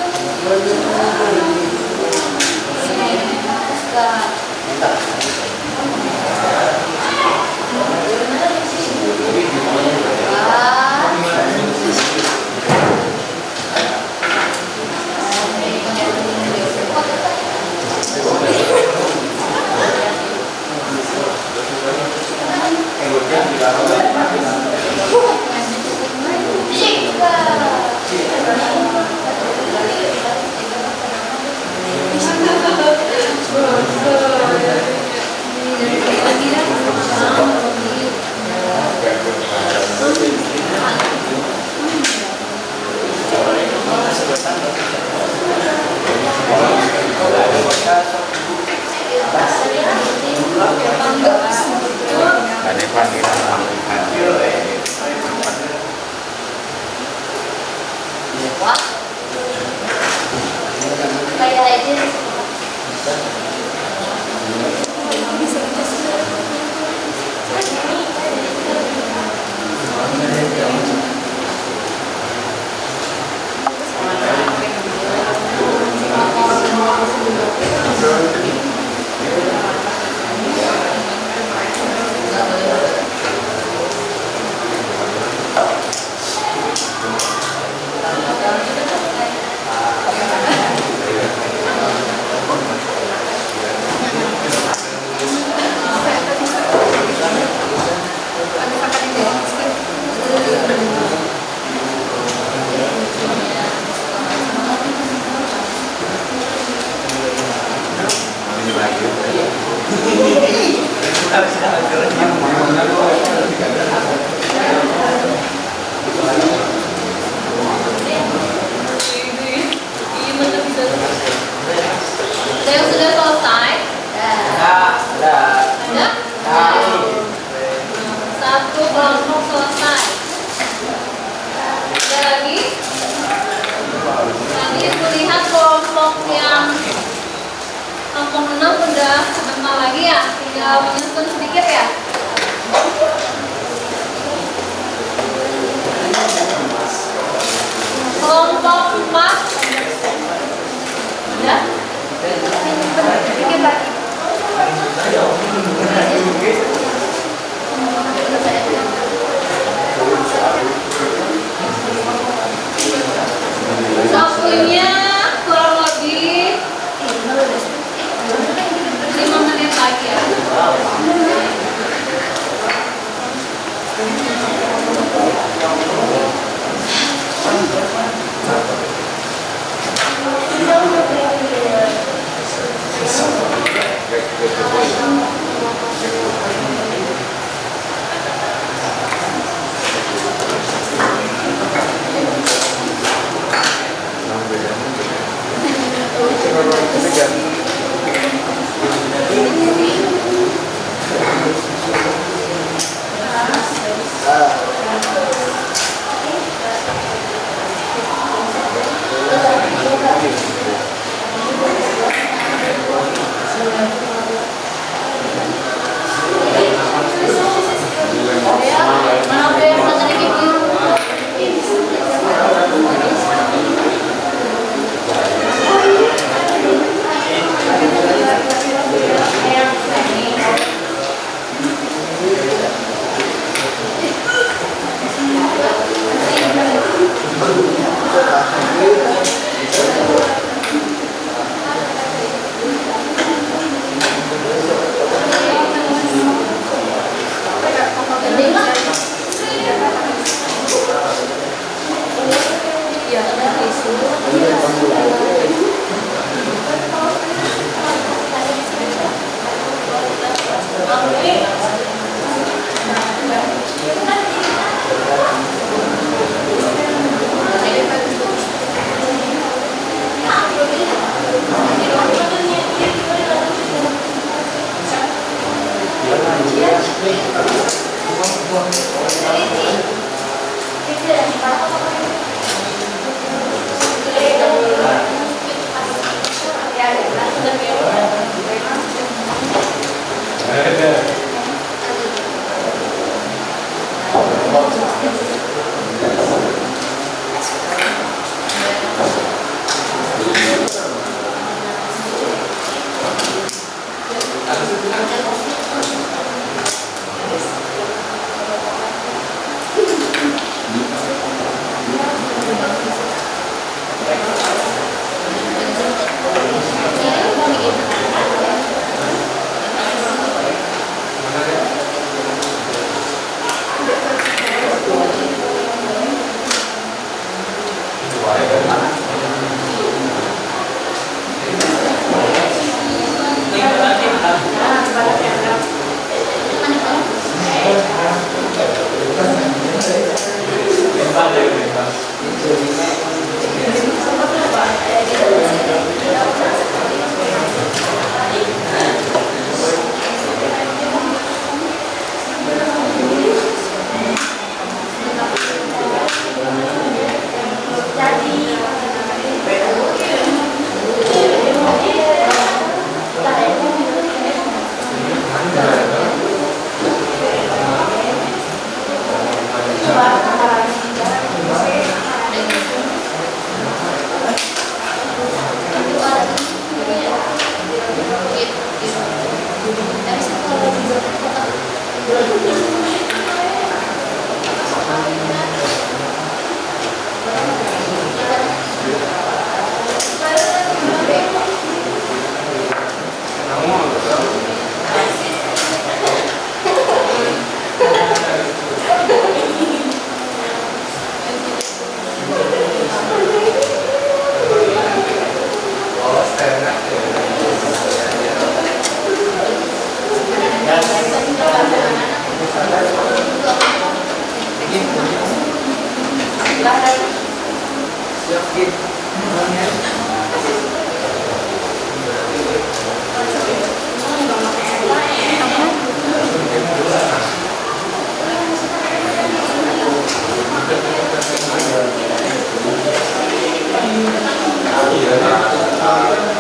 kenal lagi ya, tinggal menyusun sedikit ya. Kelompok 4 ya, sedikit lagi. Waktunya kurang lebih 5 menit lagi ya.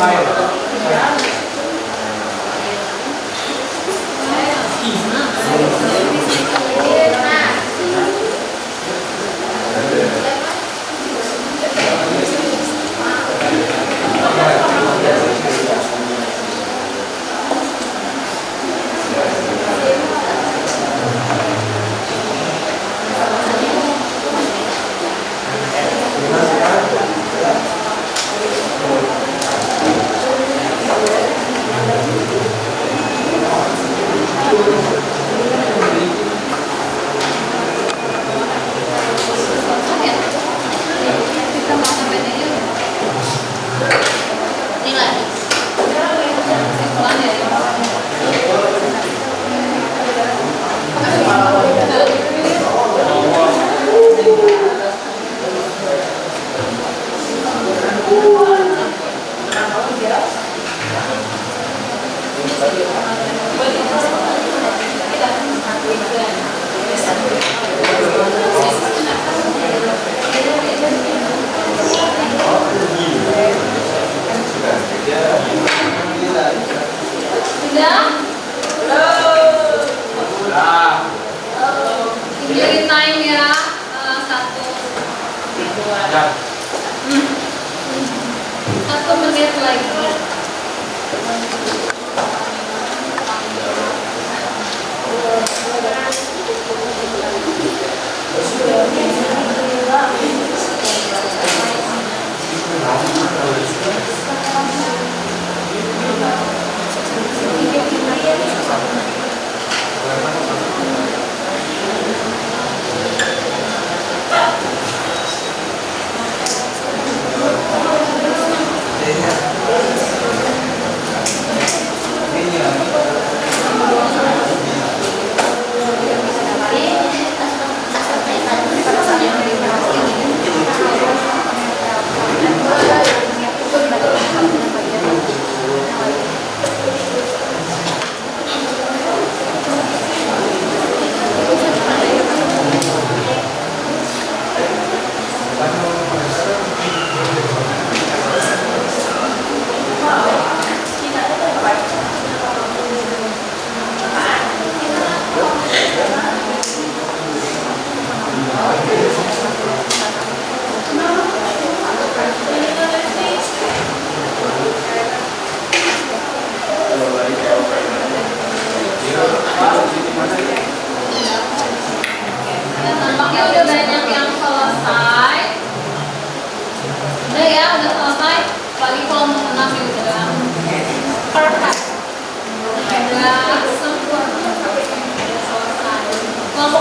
Hai.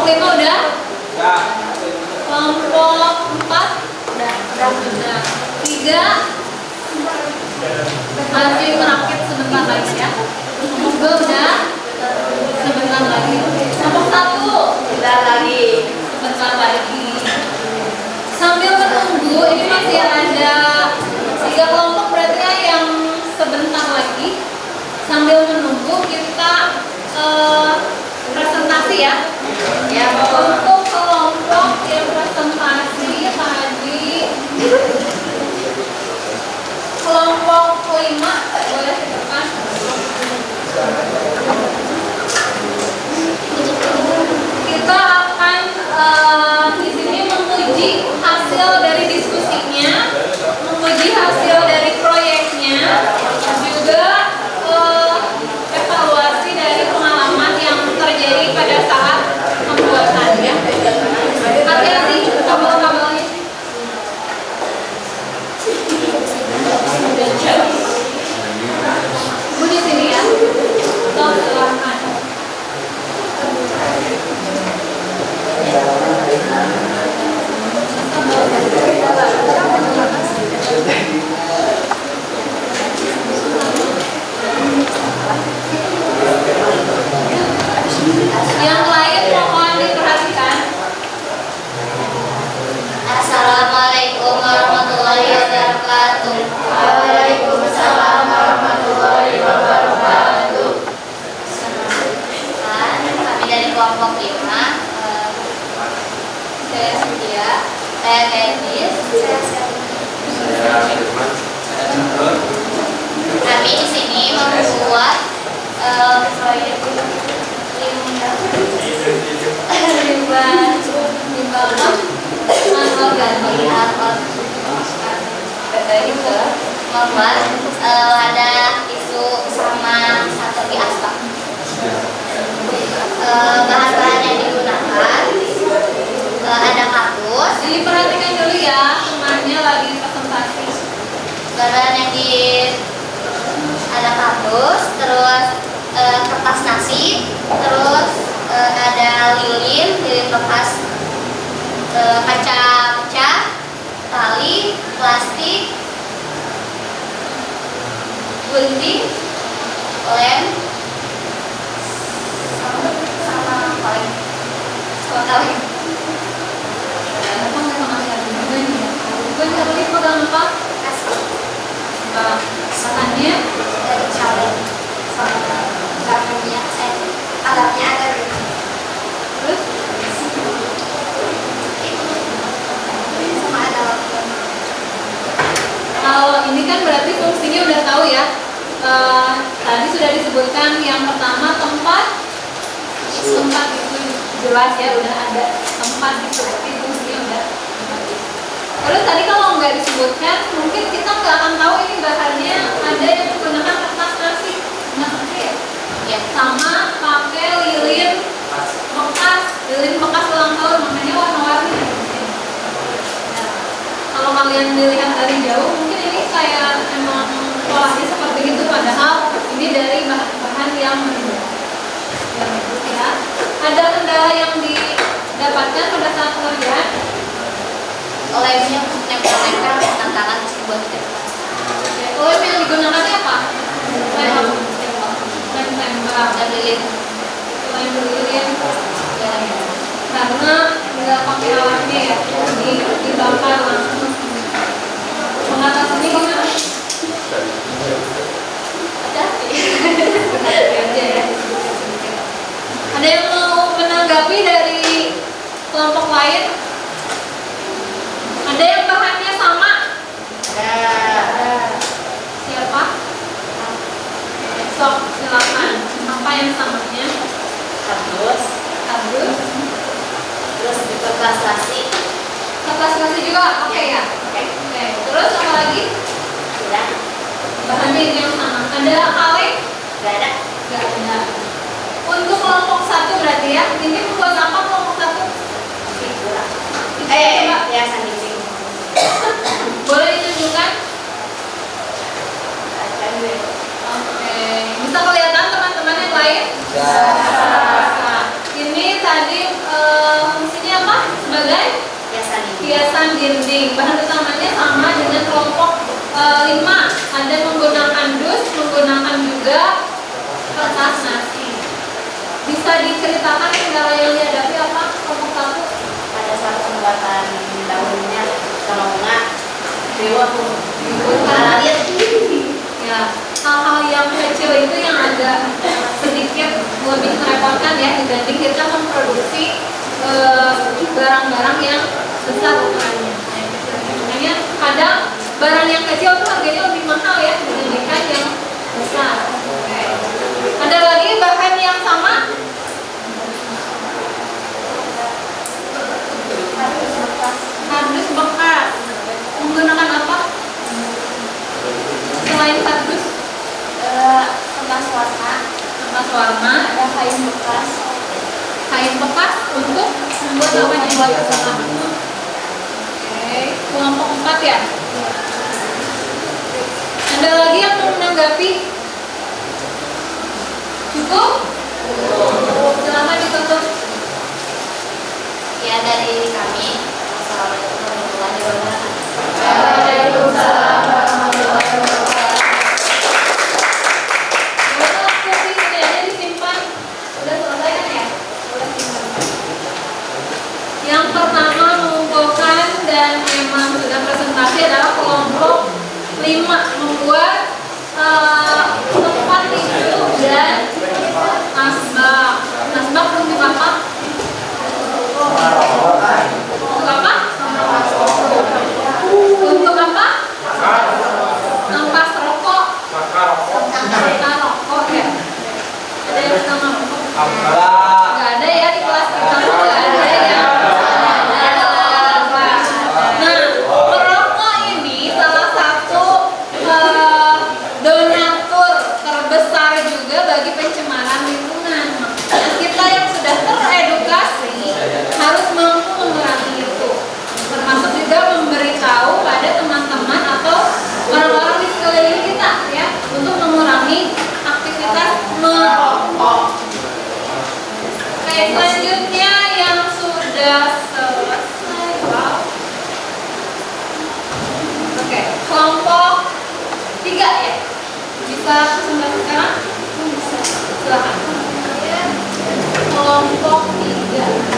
5 udah? Ya. Kelompok 4 udah. 3 masih merakit sebentar lagi ya. Kelompok 2 udah sebentar lagi. Kelompok 1 Bentar lagi. sebentar lagi. Sambil menunggu ini masih ada 3 kelompok berarti ya yang sebentar lagi. Sambil menunggu kita presentasi ya. Ya, Untuk kelompok yang presentasi tadi kelompok 5 boleh ke depan. Kita akan di sini menguji hasil dari diskusinya, menguji hasil dari proyeknya, juga evaluasi dari pengalaman yang terjadi pada saat pembuatannya. Hati-hati kabel-kabelnya. Bu di sini ya. Stop, silahkan. Yang lain mohon diperhatikan. Assalamualaikum warahmatullahi wabarakatuh. Waalaikumsalam warahmatullahi wabarakatuh. Kami dari kelompok 5. Saya Cynthia, saya Dennis, kami di sini membuat proyek membuat wadah tisu sama strategi aspal. Bahan-bahan yang digunakan ada kardus. Diperhatikan dulu ya, temannya lagi presentasi. Bahan yang ada kardus, terus kertas nasi, terus ada lilin bekas, kaca pecah, tali, plastik, gunting, lem, sama kaleng. Apa nggak sama sekali? Bukan Charlie pegang apa? Bahannya Dari calon sama bahannya, alatnya ada di terus sama ada lampu. kalau ini kan berarti fungsinya udah tahu ya. Tadi sudah disebutkan yang pertama tempat itu jelas ya, udah ada tempat itu berarti fungsinya udah. Terus tadi kalau nggak disebutkan mungkin kita nggak akan tahu ini bahannya ada yang menggunakan kertas nasi, Ya, sama pakai lilin bekas ulang tahun, makanya warna-warni. Nah, kalau kalian dilihat dari jauh mungkin ini kayak emang polanya seperti itu, padahal ini dari bahan-bahan yang berbeda. Ya. Ada kendala yang didapatkan pada saat pengerjaan? lemnya nempel-nempel tantangan buat Lem yang digunakannya apa? Lem apa? Lem tembak. dan lilin. Lem lilin. Karena nggak pakai alatnya ya, jadi dibakar langsung. Mengatasinya gimana? Aja ya. Ada yang mau menanggapi dari kelompok lain? Ada yang bahannya sama? Siapa? Sok, silakan. Apa yang samanya? Kardus, terus kertas nasi. Kertas nasi juga? Oke ya? Oke. Oke. Terus apa lagi? Sudah, Bahannya itu yang sama. Ada kaleng? nggak ada. Gak ada. Untuk kelompok 1 berarti ya? Ini membuat apa kelompok 1? Figura. Coba. Ya sandwich. Boleh ditunjukkan? Akan deh. Oke. Bisa kelihatan teman-teman yang lain? Ya. Nah, ini tadi dinding. Bahan utamanya sama dengan kelompok 5. Ada menggunakan dus, menggunakan juga kertas nasi. Bisa diceritakan kendala yang dihadapi apa kelompok 1? Pada saat pembuatan daunnya sama bunga dewa Ya, hal-hal yang kecil itu yang agak sedikit lebih merepotkan ya dibanding kita memproduksi barang-barang yang besar ukurannya. Makanya kadang barang yang kecil tuh harganya lebih mahal ya dibandingkan yang besar. Oke. Ada lagi bahan yang sama? Kardus bekas. Menggunakan apa? Selain kardus? kertas warna, Kertas warna. ada kain bekas, Kain bekas untuk membuat apa nih? Oke, kelompok 4 ya. Ada lagi yang mau menanggapi? Cukup? Silakan ditutup. ya dari kami. Assalamualaikum warahmatullahi wabarakatuh. Waalaikumsalam warahmatullahi wabarakatuh. Boleh kopi ini aja disimpan. Sudah selesai kan ya? Boleh simpan. Yang pertama mengumpulkan dan memang sudah presentasi adalah kelompok 5 membuat tempat tidur dan nasbak. Nasbak untuk apa? Untuk apa? Untuk apa? Ampas rokok. Ampas rokok ya. Ada yang bisa ngerokok? Gak ada ya di kelas kita tuh gak ada ya. Nah, merokok ini salah satu donatur terbesar juga bagi pencemaran lingkungan. Makanya kita yang sudah teredukasi harus mampu mengurangi itu, termasuk juga memberitahu pada teman-teman atau orang-orang di sekeliling kita ya untuk mengurangi aktivitas merokok. Oke, selanjutnya yang sudah selesai. Wow. Oke, kelompok 3 ya. Bisa sebelah sekarang? Bisa. Silakan. Kelompok 3.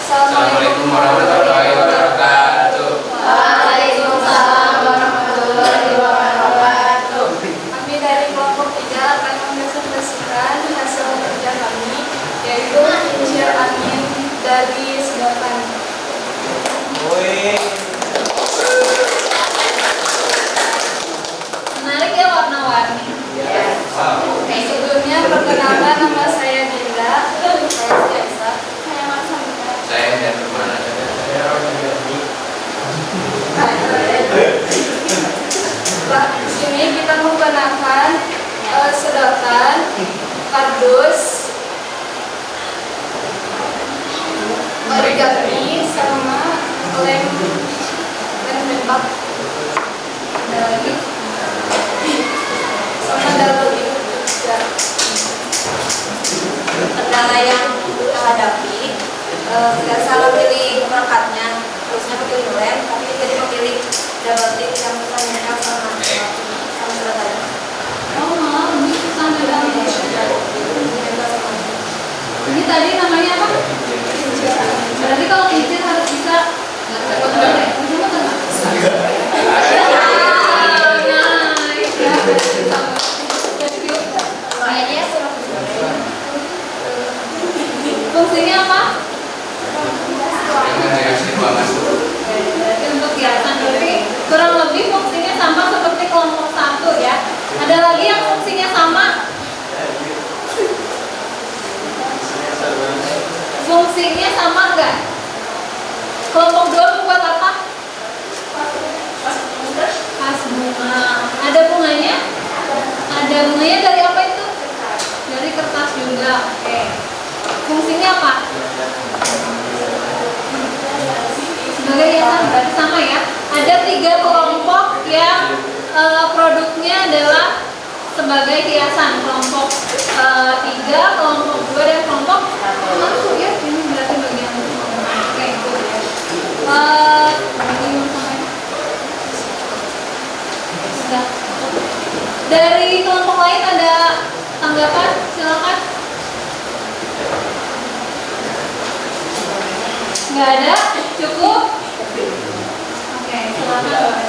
Assalamualaikum warahmatullahi wabarakatuh. Waalaikumsalam warahmatullahi wabarakatuh. Kami dari kelompok 3 akan mempresentasikan hasil kerja kami, yaitu kincir angin dari sedotan. Menarik ya warna-warni. Sebelumnya perkenalkan, nama saya Dinda, saya Siasa, saya Marsamita. Saya dan kemana? Di sini kita menggunakan sedotan, kardus, origami, sama lem tembak. Ada lagi? Sama double juga. Kendala yang kita hadapi, tidak salah pilih perangkatnya, terusnya pilih lem, tapi jadi memilih double tip yang kita nyetel sama sedotan. Oh, malah lebih susah bedanya. Ini tadi namanya apa? Berarti kalau kincir harus bisa nggak repot banget ya? Bisa nggak? Kayaknya sudah Fungsinya apa? Iya. Untuk hiasan, tapi kurang lebih fungsinya sama seperti kelompok 1 ya. Ada lagi yang fungsinya sama? Fungsinya sama enggak? Kelompok 2 membuat apa? Kas bunga. Ada bunganya? Ada bunganya dari apa itu? Dari kertas juga. Oke. Fungsinya apa? adalah sebagai hiasan kelompok 3, kelompok 2 dan kelompok 1 ya. Ini berarti bagian oke itu ya. Sudah. Dari kelompok lain ada tanggapan? Silakan. Nggak ada? Cukup? Oke, silakan.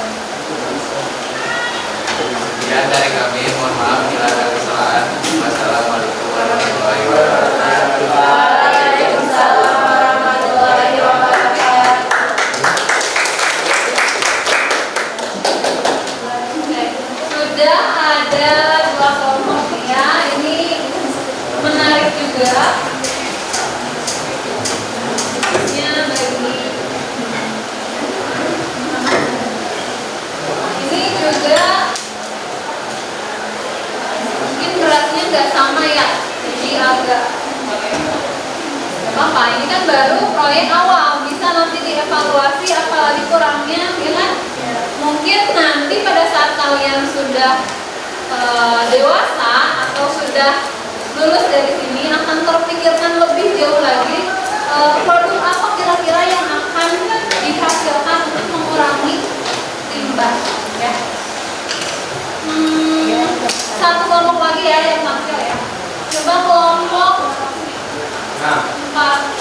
Sekian dari kami, mohon maaf bila ada kesalahan. Wassalamualaikum warahmatullahi wabarakatuh. Waalaikumsalam warahmatullahi wabarakatuh. Sudah ada 2 kelompok ya. Ini menarik juga. Ini juga mungkin beratnya nggak sama ya, jadi agak nggak apa-apa. Ini kan baru proyek awal, bisa nanti dievaluasi apalagi kurangnya, ya kan? Mungkin nanti pada saat kalian sudah dewasa atau sudah lulus dari sini akan terpikirkan lebih jauh lagi produk apa kira-kira yang akan dihasilkan untuk mengurangi limbah ya. Satu kelompok lagi ya yang tampil ya. Coba kelompok 4.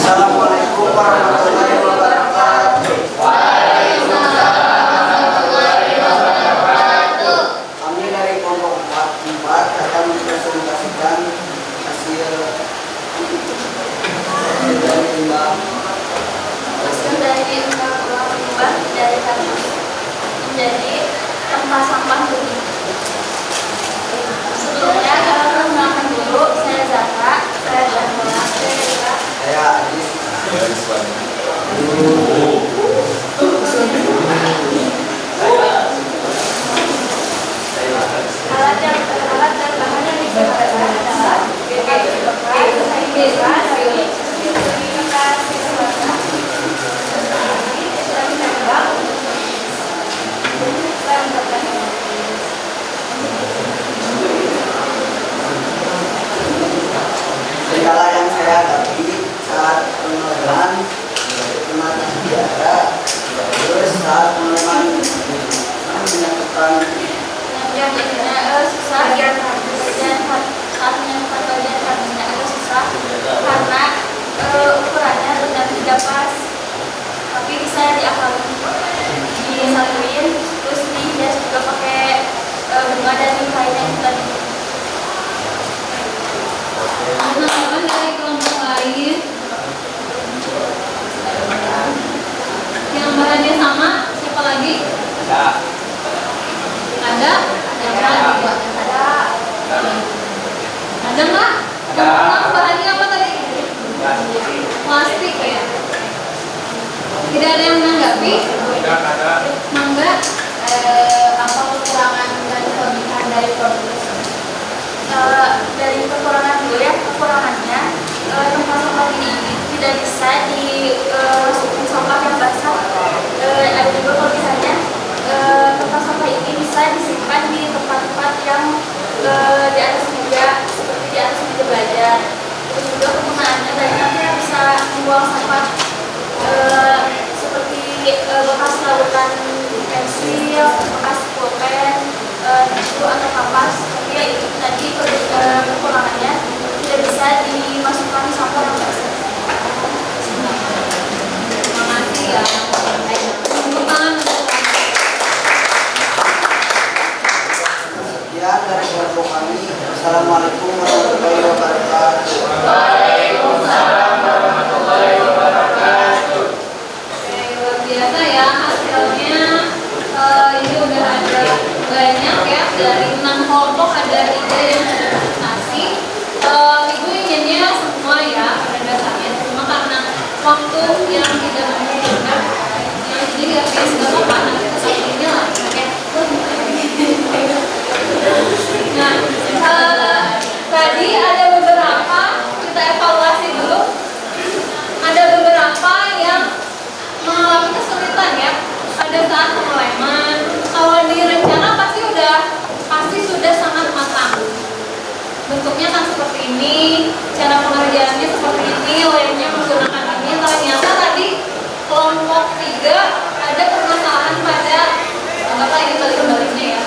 Assalamualaikum warahmatullahi wabarakatuh. Kami dari kelompok 4 akan mempresentasikan hasil dari limbah dari menjadi tempat sampah bumi. Sebelumnya perkenalkan dulu, saya Zahra, saya Zahra, saya Adis. alat dan bahan yang digunakan adalah BPI bekas, beras, purifikasi suara, dan tembak, dan berbagai. Kendala yang saya hadapi saat pengelolaan kematian biara, terus saat pengelolaan menyatukan Yang jadinya susah dan saat menyangkut bagian harganya agak susah karena ukurannya benar tidak pas, tapi bisa diakali, disalurin, terus dihias juga pakai bunga dan lainnya yang tadi. Teman-teman dari kelompok lain yang bahannya sama, siapa lagi? Ada? Ada nggak? Yang bahannya apa tadi? Plastik ya? Tidak ada yang menanggapi? Mangga? Apa kekurangan dan kelebihan dari produk tersebut? Dari kekurangan dulu ya, kekurangannya tempat sampah ini tidak bisa dimasukin sampah yang basah. Ada juga kelebihannya, tempat sampah ini bisa disimpan di tempat-tempat yang di atas meja, seperti di atas meja belajar. Terus juga kegunaannya dari nanti bisa membuang sampah seperti bekas lautan pensil, bekas pulpen, tisu atau kapas. Tapi ya itu tadi kekurangannya tidak bisa dimasukkan sampah yang basah. Terima kasih ya. Tepuk tangan untuk sekian dari kelompok kami. Assalamualaikum warahmatullahi wabarakatuh. Waalaikumsalam warahmatullahi wabarakatuh. Oke, luar biasa ya hasilnya. Ini udah ada banyak ya, dari 6 kelompok ada 3 yang sudah presentasi. Ibu inginnya semua ya pada dasarnya, cuma karena waktu yang tidak memungkinkan, jadi ya guys nggak apa-apa, nanti kita sampingnya lah, oke? Nah, tadi ada beberapa, kita evaluasi dulu. Ada beberapa yang mengalami kesulitan ya pada saat pengeleman. Kalau di rencana pasti sudah sangat matang. Bentuknya kan seperti ini, cara pengerjaannya seperti ini, layarnya menggunakan ini. Ternyata tadi kelompok 3 ada permasalahan pada anggaplah ini baling-balingnya ya.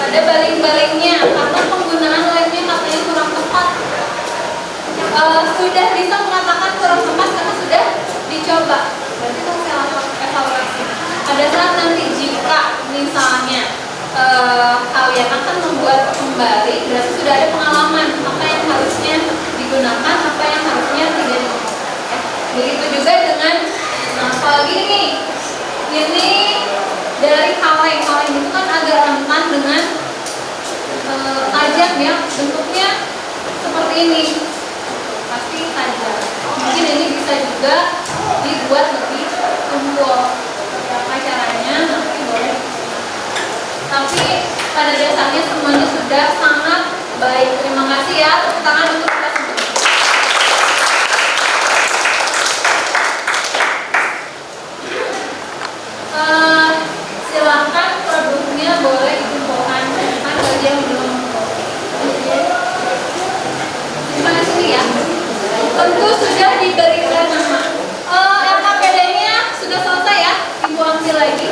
Ada baling-balingnya karena penggunaan layarnya katanya kurang tepat. Sudah bisa mengatakan kurang tepat karena sudah dicoba. Berarti itu saya evaluasi. Pada saat nanti jika misalnya kalian akan membuat kembali, berarti sudah ada pengalaman apa yang harusnya digunakan, apa yang harusnya tidak digunakan. Ya. Begitu juga dengan apalagi ini dari kaleng itu kan agak rentan dengan tajam ya, bentuknya seperti ini. Pasti tajam. Mungkin ini bisa juga dibuat lebih tumpul. Apa caranya nanti boleh. Tapi pada dasarnya semuanya sudah sangat baik. Terima kasih ya. Tepuk tangan untuk kita semua. Silakan produknya boleh dikumpulkan kan bagi yang belum di sini ya. Tentu sudah diberikan nama. LKPD-nya sudah selesai ya, Ibu ambil lagi.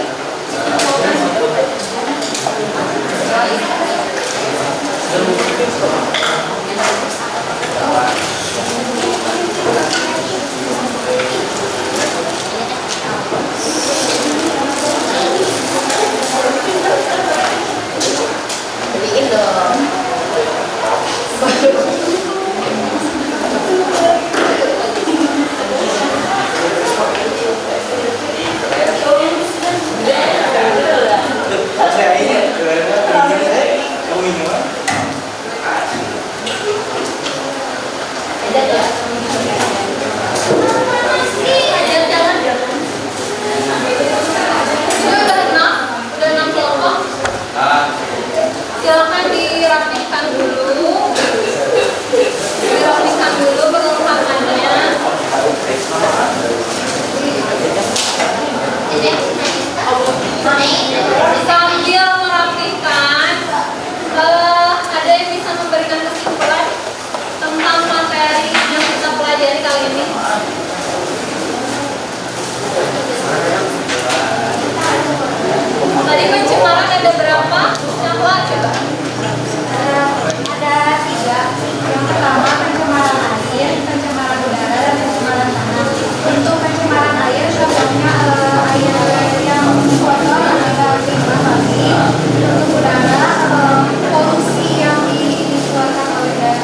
Beliin dong. Saya ini kamu ini mah. Udah 6 kelompok. Silakan dirapikan dulu. Dirapikan dulu perlengkapannya. Sambil merapikan, ada yang bisa memberikan kesimpulan tentang materi yang kita pelajari kali ini? Tadi pencemaran ada berapa? Siapa coba? Ada 3. Yang pertama pencemaran air, pencemaran udara, dan pencemaran tanah. Untuk pencemaran air contohnya air yang kotor ada limbah lagi. Untuk udara polusi yang dikeluarkan oleh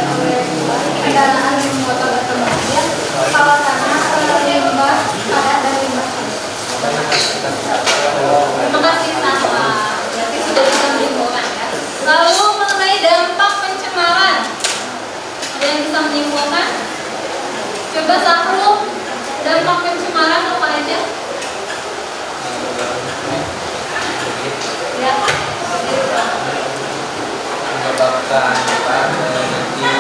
kendaraan yang kotor atau mobil. Kalau tanah limbah ada limbah. Terima kasih Sasha. Berarti sudah bisa menyimpulkan ya. Lalu mengenai dampak pencemaran, ada yang bisa menyimpulkan? Coba Sahrul, dampak pencemaran apa aja? Ya. Menyebabkan nanti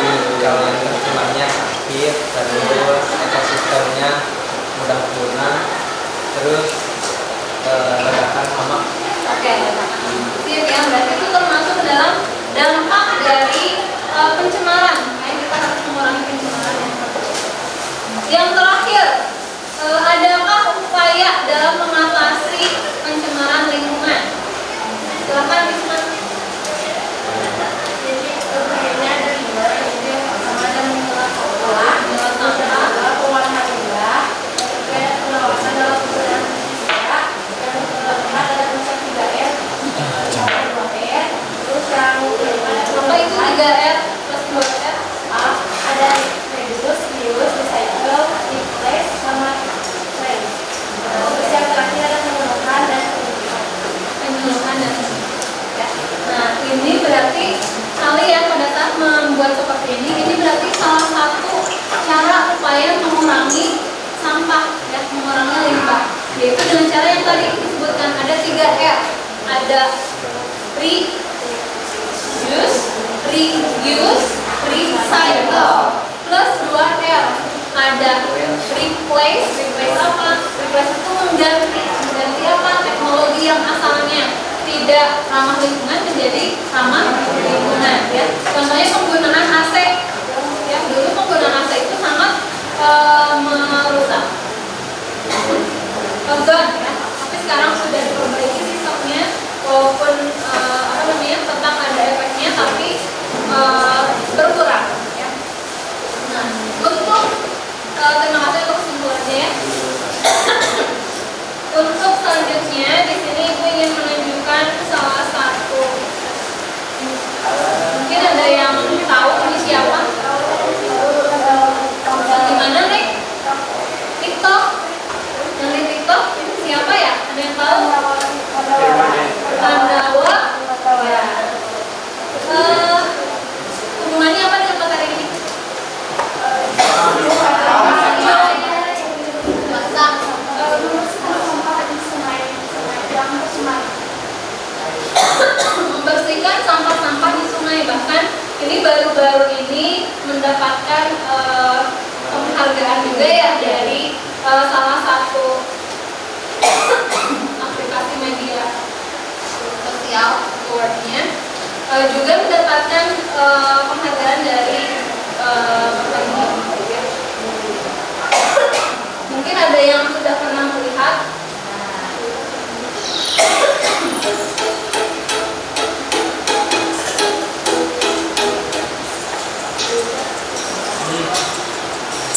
kalau yang tercemarnya sakit, terus ekosistemnya mudah punah, terus ledakan hama. Oke, sip ya. Berarti itu termasuk dalam dampak dari pencemaran. Makanya kita harus mengurangi pencemaran. Yang terakhir, adakah upaya dalam mengatasi pencemaran lingkungan? Silakan Isman. Jadi upayanya ada 2, yang pertama adalah memilah sampah. ramah lingkungan menjadi ramah lingkungan ya. Contohnya penggunaan AC ya, dulu penggunaan AC itu sangat merusak ozon ya, tapi sekarang sudah diperbaiki sistemnya, walaupun tetap ada efeknya tapi berkurang ya. Nah, untuk terima kasih untuk kesimpulannya ya. Untuk selanjutnya di sini ibu ingin menunjukkan salah satu, mungkin ada yang tahu ini siapa? Gimana nih? TikTok? Yang di TikTok siapa ya? Ada yang tahu? Pandawa. Ya. Hubungannya apa dengan materi ini? Membersihkan sampah-sampah di sungai, bahkan ini baru-baru ini mendapatkan penghargaan juga ya dari salah satu aplikasi media sosial award-nya, juga mendapatkan penghargaan dari mungkin ada yang sudah pernah melihat.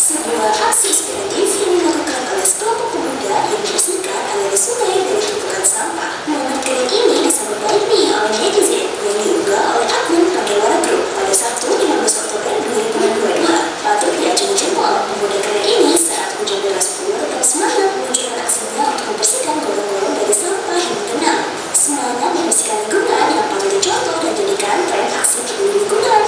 Sebuah aksi inspiratif yang dilakukan oleh sekelompok pemuda yang membersihkan aliran sungai dari tumpukan sampah. Momen keren ini disambut baik nih oleh netizen yang diunggah oleh akun Panggewara Group pada Sabtu 15 Oktober 2022. Patut diacungi jempol pemuda keren ini saat hujan deras pun tetap semangat menunjukkan aksinya untuk membersihkan gorong-gorong dari sampah yang menggenang. Semangat membersihkan lingkungan yang patut dicontoh dan jadikan tren aksi peduli lingkungan.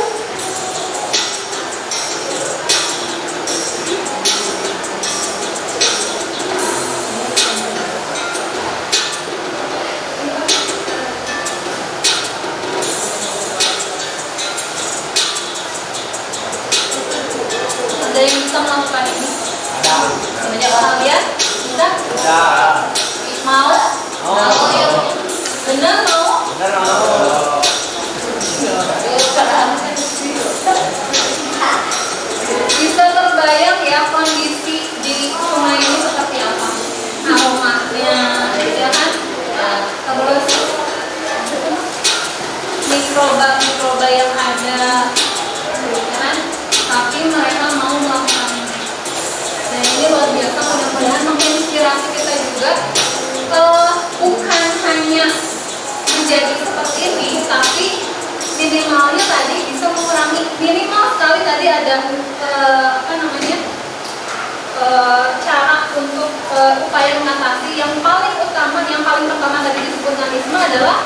Ada yang bisa melakukan ini? Banyak orang ya? Bisa? Mau? Mau ya? Bener mau? Bisa terbayang ya kondisi di sungai ini seperti apa? Aromanya, ya kan? Terus mikroba yang ada, ya kan? Tapi mereka mau melakukan ini. Dan ini luar biasa, mudah-mudahan menginspirasi kita juga, bukan hanya menjadi seperti ini, tapi minimalnya tadi bisa mengurangi, minimal sekali tadi ada cara untuk upaya mengatasi. Yang paling utama, yang paling pertama tadi disebutkan Isma adalah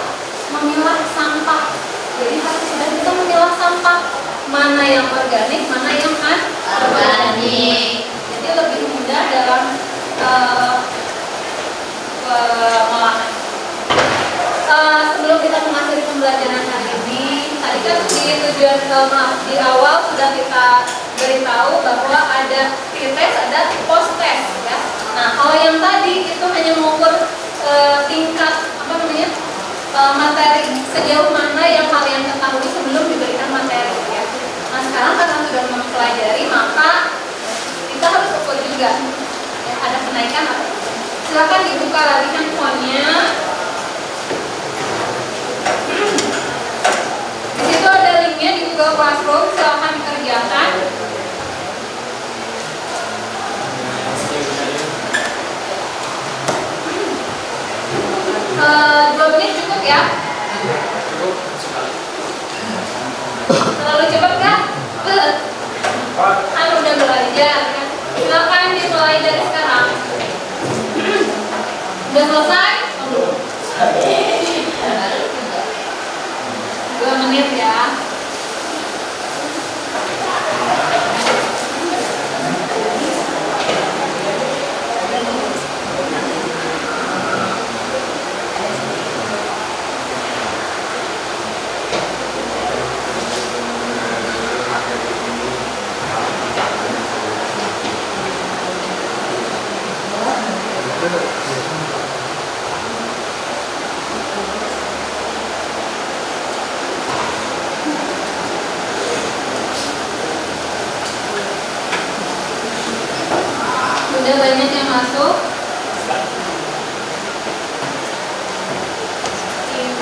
memilah sampah. Jadi harus sudah bisa memilah sampah, mana yang organik, mana yang anorganik. Jadi lebih mudah dalam pengolahan. Sebelum kita mengakhiri pembelajaran hari ini, tadi kan di awal sudah kita beritahu bahwa ada pre-test, ada post-test ya. Nah, kalau yang tadi itu hanya mengukur tingkat materi, sejauh mana yang kalian ketahui sebelum diberikan materi ya. Nah, sekarang karena sudah mempelajari, maka kita harus ukur juga ya, ada kenaikan atau tidak. Silakan dibuka lagi handphonenya. Di situ ada linknya di Google Classroom, silakan dikerjakan. 2 menit cukup ya? Terlalu cepat kan? Kan udah belajar kan? Silakan dimulai dari sekarang. Udah selesai? 2 menit ya.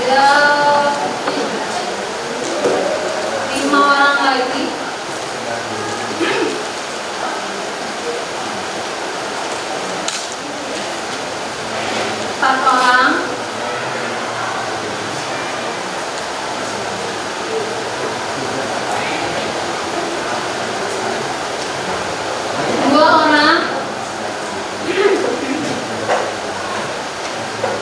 Ada 5 orang lagi. 4 orang. 2 orang.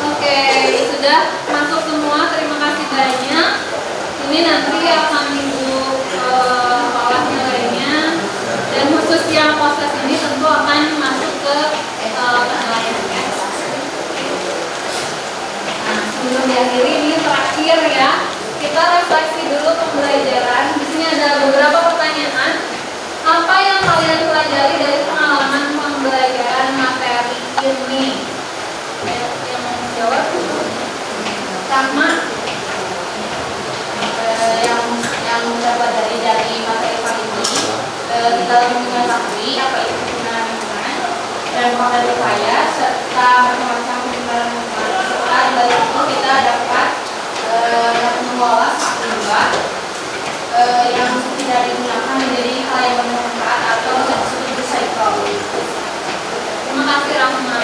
Oke, sudah masuk semua. Terima kasih banyak. Ini nanti akan minggu sekolahnya lainnya. Dan khusus yang proses ini tentu akan masuk ke penilaian ya. Nah, sebelum diakhiri ini terakhir ya. Kita refleksi dulu pembelajaran. Di sini ada beberapa pertanyaan. Apa yang kalian pelajari dari pengalaman pembelajaran materi ini? Yang mau menjawab? Sama yang dapat dari materi kali ini, kita mengetahui apa itu penggunaan lingkungan dan mengenal upaya serta macam-macam penggunaan lingkungan. Serta dari itu kita dapat mengolah satu limbah yang tidak digunakan menjadi hal yang bermanfaat atau bisa disebut recycle. terima kasih Rahma.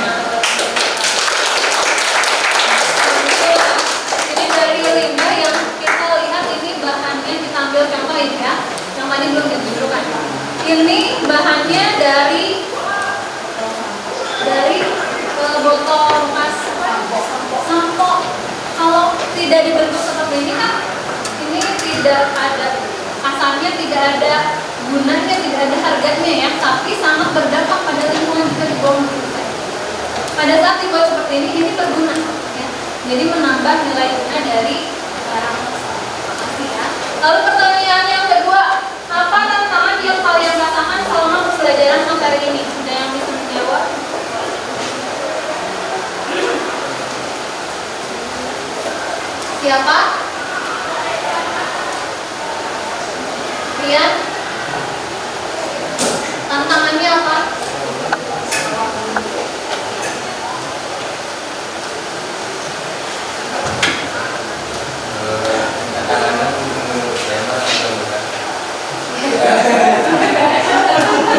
Jadi dari limbah yang kita lihat ini bahannya kita ambil contoh ini ya, yang tadi belum ditunjukkan. Ini bahannya dari botol bekas sampo. Kalau tidak dibentuk seperti ini kan, ini tidak ada asalnya, tidak ada gunanya, tidak ada harganya ya, tapi sangat berdampak pada lingkungan jika dibuang begitu. Pada saat dibuat seperti ini berguna ya. Jadi menambah nilai guna dari barang tersebut. Makasih ya. Lalu pertanyaan yang kedua, apa tantangan yang kalian rasakan selama pembelajaran materi ini? Ada yang bisa menjawab? Siapa? Rian? Tantangannya apa?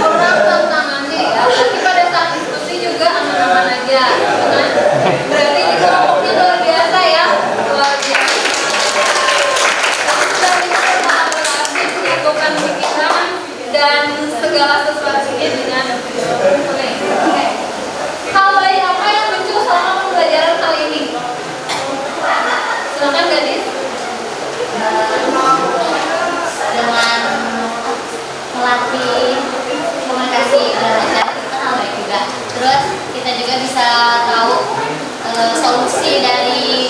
Kurang tantangannya ya. Tapi pada saat diskusi juga aman-aman aja, gitu kan? Berarti ini kelompoknya luar biasa ya, luar biasa. Kita bisa berkolaborasi, menyatukan pikiran dan segala sesuatunya dengan oke. Hal baik apa yang muncul selama pembelajaran kali ini? Silakan gadis. Dengan melatih komunikasi belajar itu hal baik juga. Terus kita juga bisa tahu solusi dari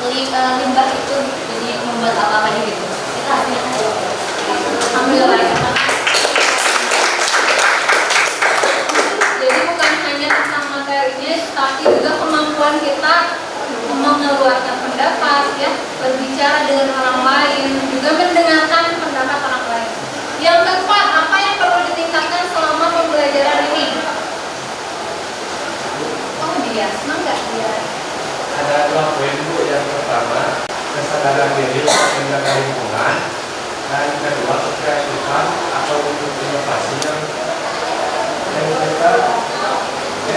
limbah itu jadi membuat apa aja gitu. Kita hasilnya Alhamdulillah ya. Jadi bukan hanya tentang materinya, tapi juga kemampuan kita mengeluarkan pendapat ya, berbicara dengan orang lain, juga mendengarkan pendapat orang lain. Yang keempat, apa yang perlu ditingkatkan selama pembelajaran ini? Oh dia, senang nggak dia? Ada 2 poin Bu. Yang pertama, kesadaran diri menjaga lingkungan, dan kedua kreatifan atau untuk inovasi yang kita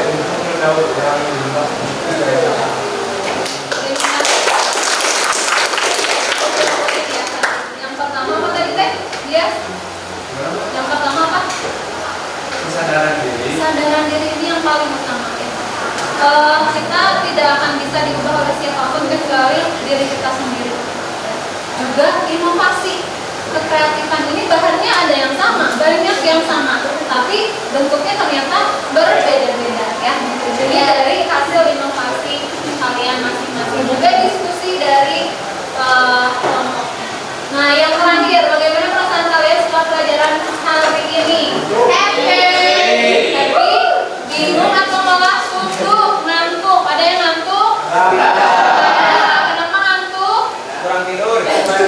untuk mendaur ulang limbah itu dari Yang pertama apa tadi teh? Dia? Yang pertama apa? kesadaran diri. Kesadaran diri ini yang paling utama ya. Kita tidak akan bisa diubah oleh siapapun kecuali diri kita sendiri. Juga inovasi, kekreatifan ini bahannya ada yang sama, banyak yang sama, tapi bentuknya ternyata berbeda-beda ya. Jadi dari hasil inovasi kalian masing-masing, juga diskusi dari kelompoknya. Nah yang terakhir, bagaimana perasaan kalian setelah pelajaran hari ini? Happy? Bingung atau malah suntuk, ngantuk? Ada yang ngantuk? Kenapa ngantuk? Kurang tidur.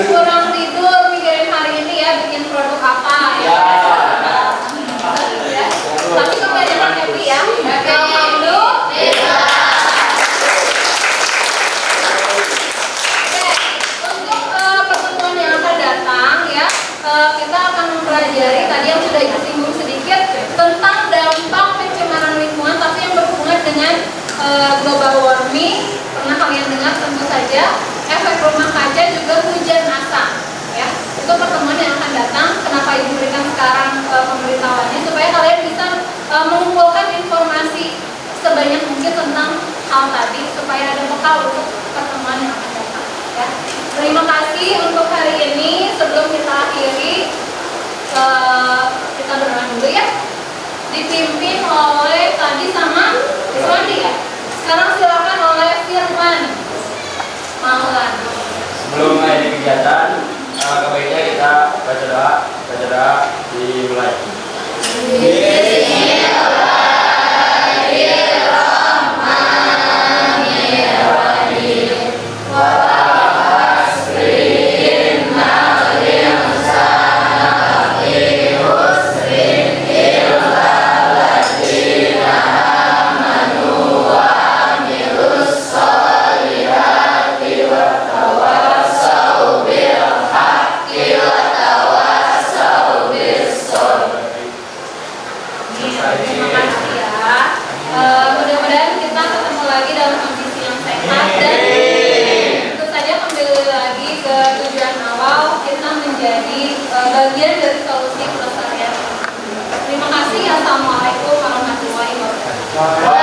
Kurang tidur mikirin hari ini ya, bikin produk apa ya. Tapi kebanyakan happy ya. Alhamdulillah. mengumpulkan informasi sebanyak mungkin tentang hal tadi supaya ada bekal untuk pertemuan yang akan datang. Ya. Terima kasih untuk hari ini. Sebelum kita akhiri, kita berdoa dulu ya. Dipimpin oleh tadi sama Iswandi ya. Sekarang silakan oleh Firman Maulan. Sebelum mulai kegiatan, kebaiknya kita baca doa dimulai. Terima kasih ya. Mudah-mudahan kita ketemu lagi dalam kondisi yang sehat dan tentu saja kembali lagi ke tujuan awal, kita menjadi bagian dari solusi pelestarian. Terima kasih. Assalamualaikum warahmatullahi wabarakatuh.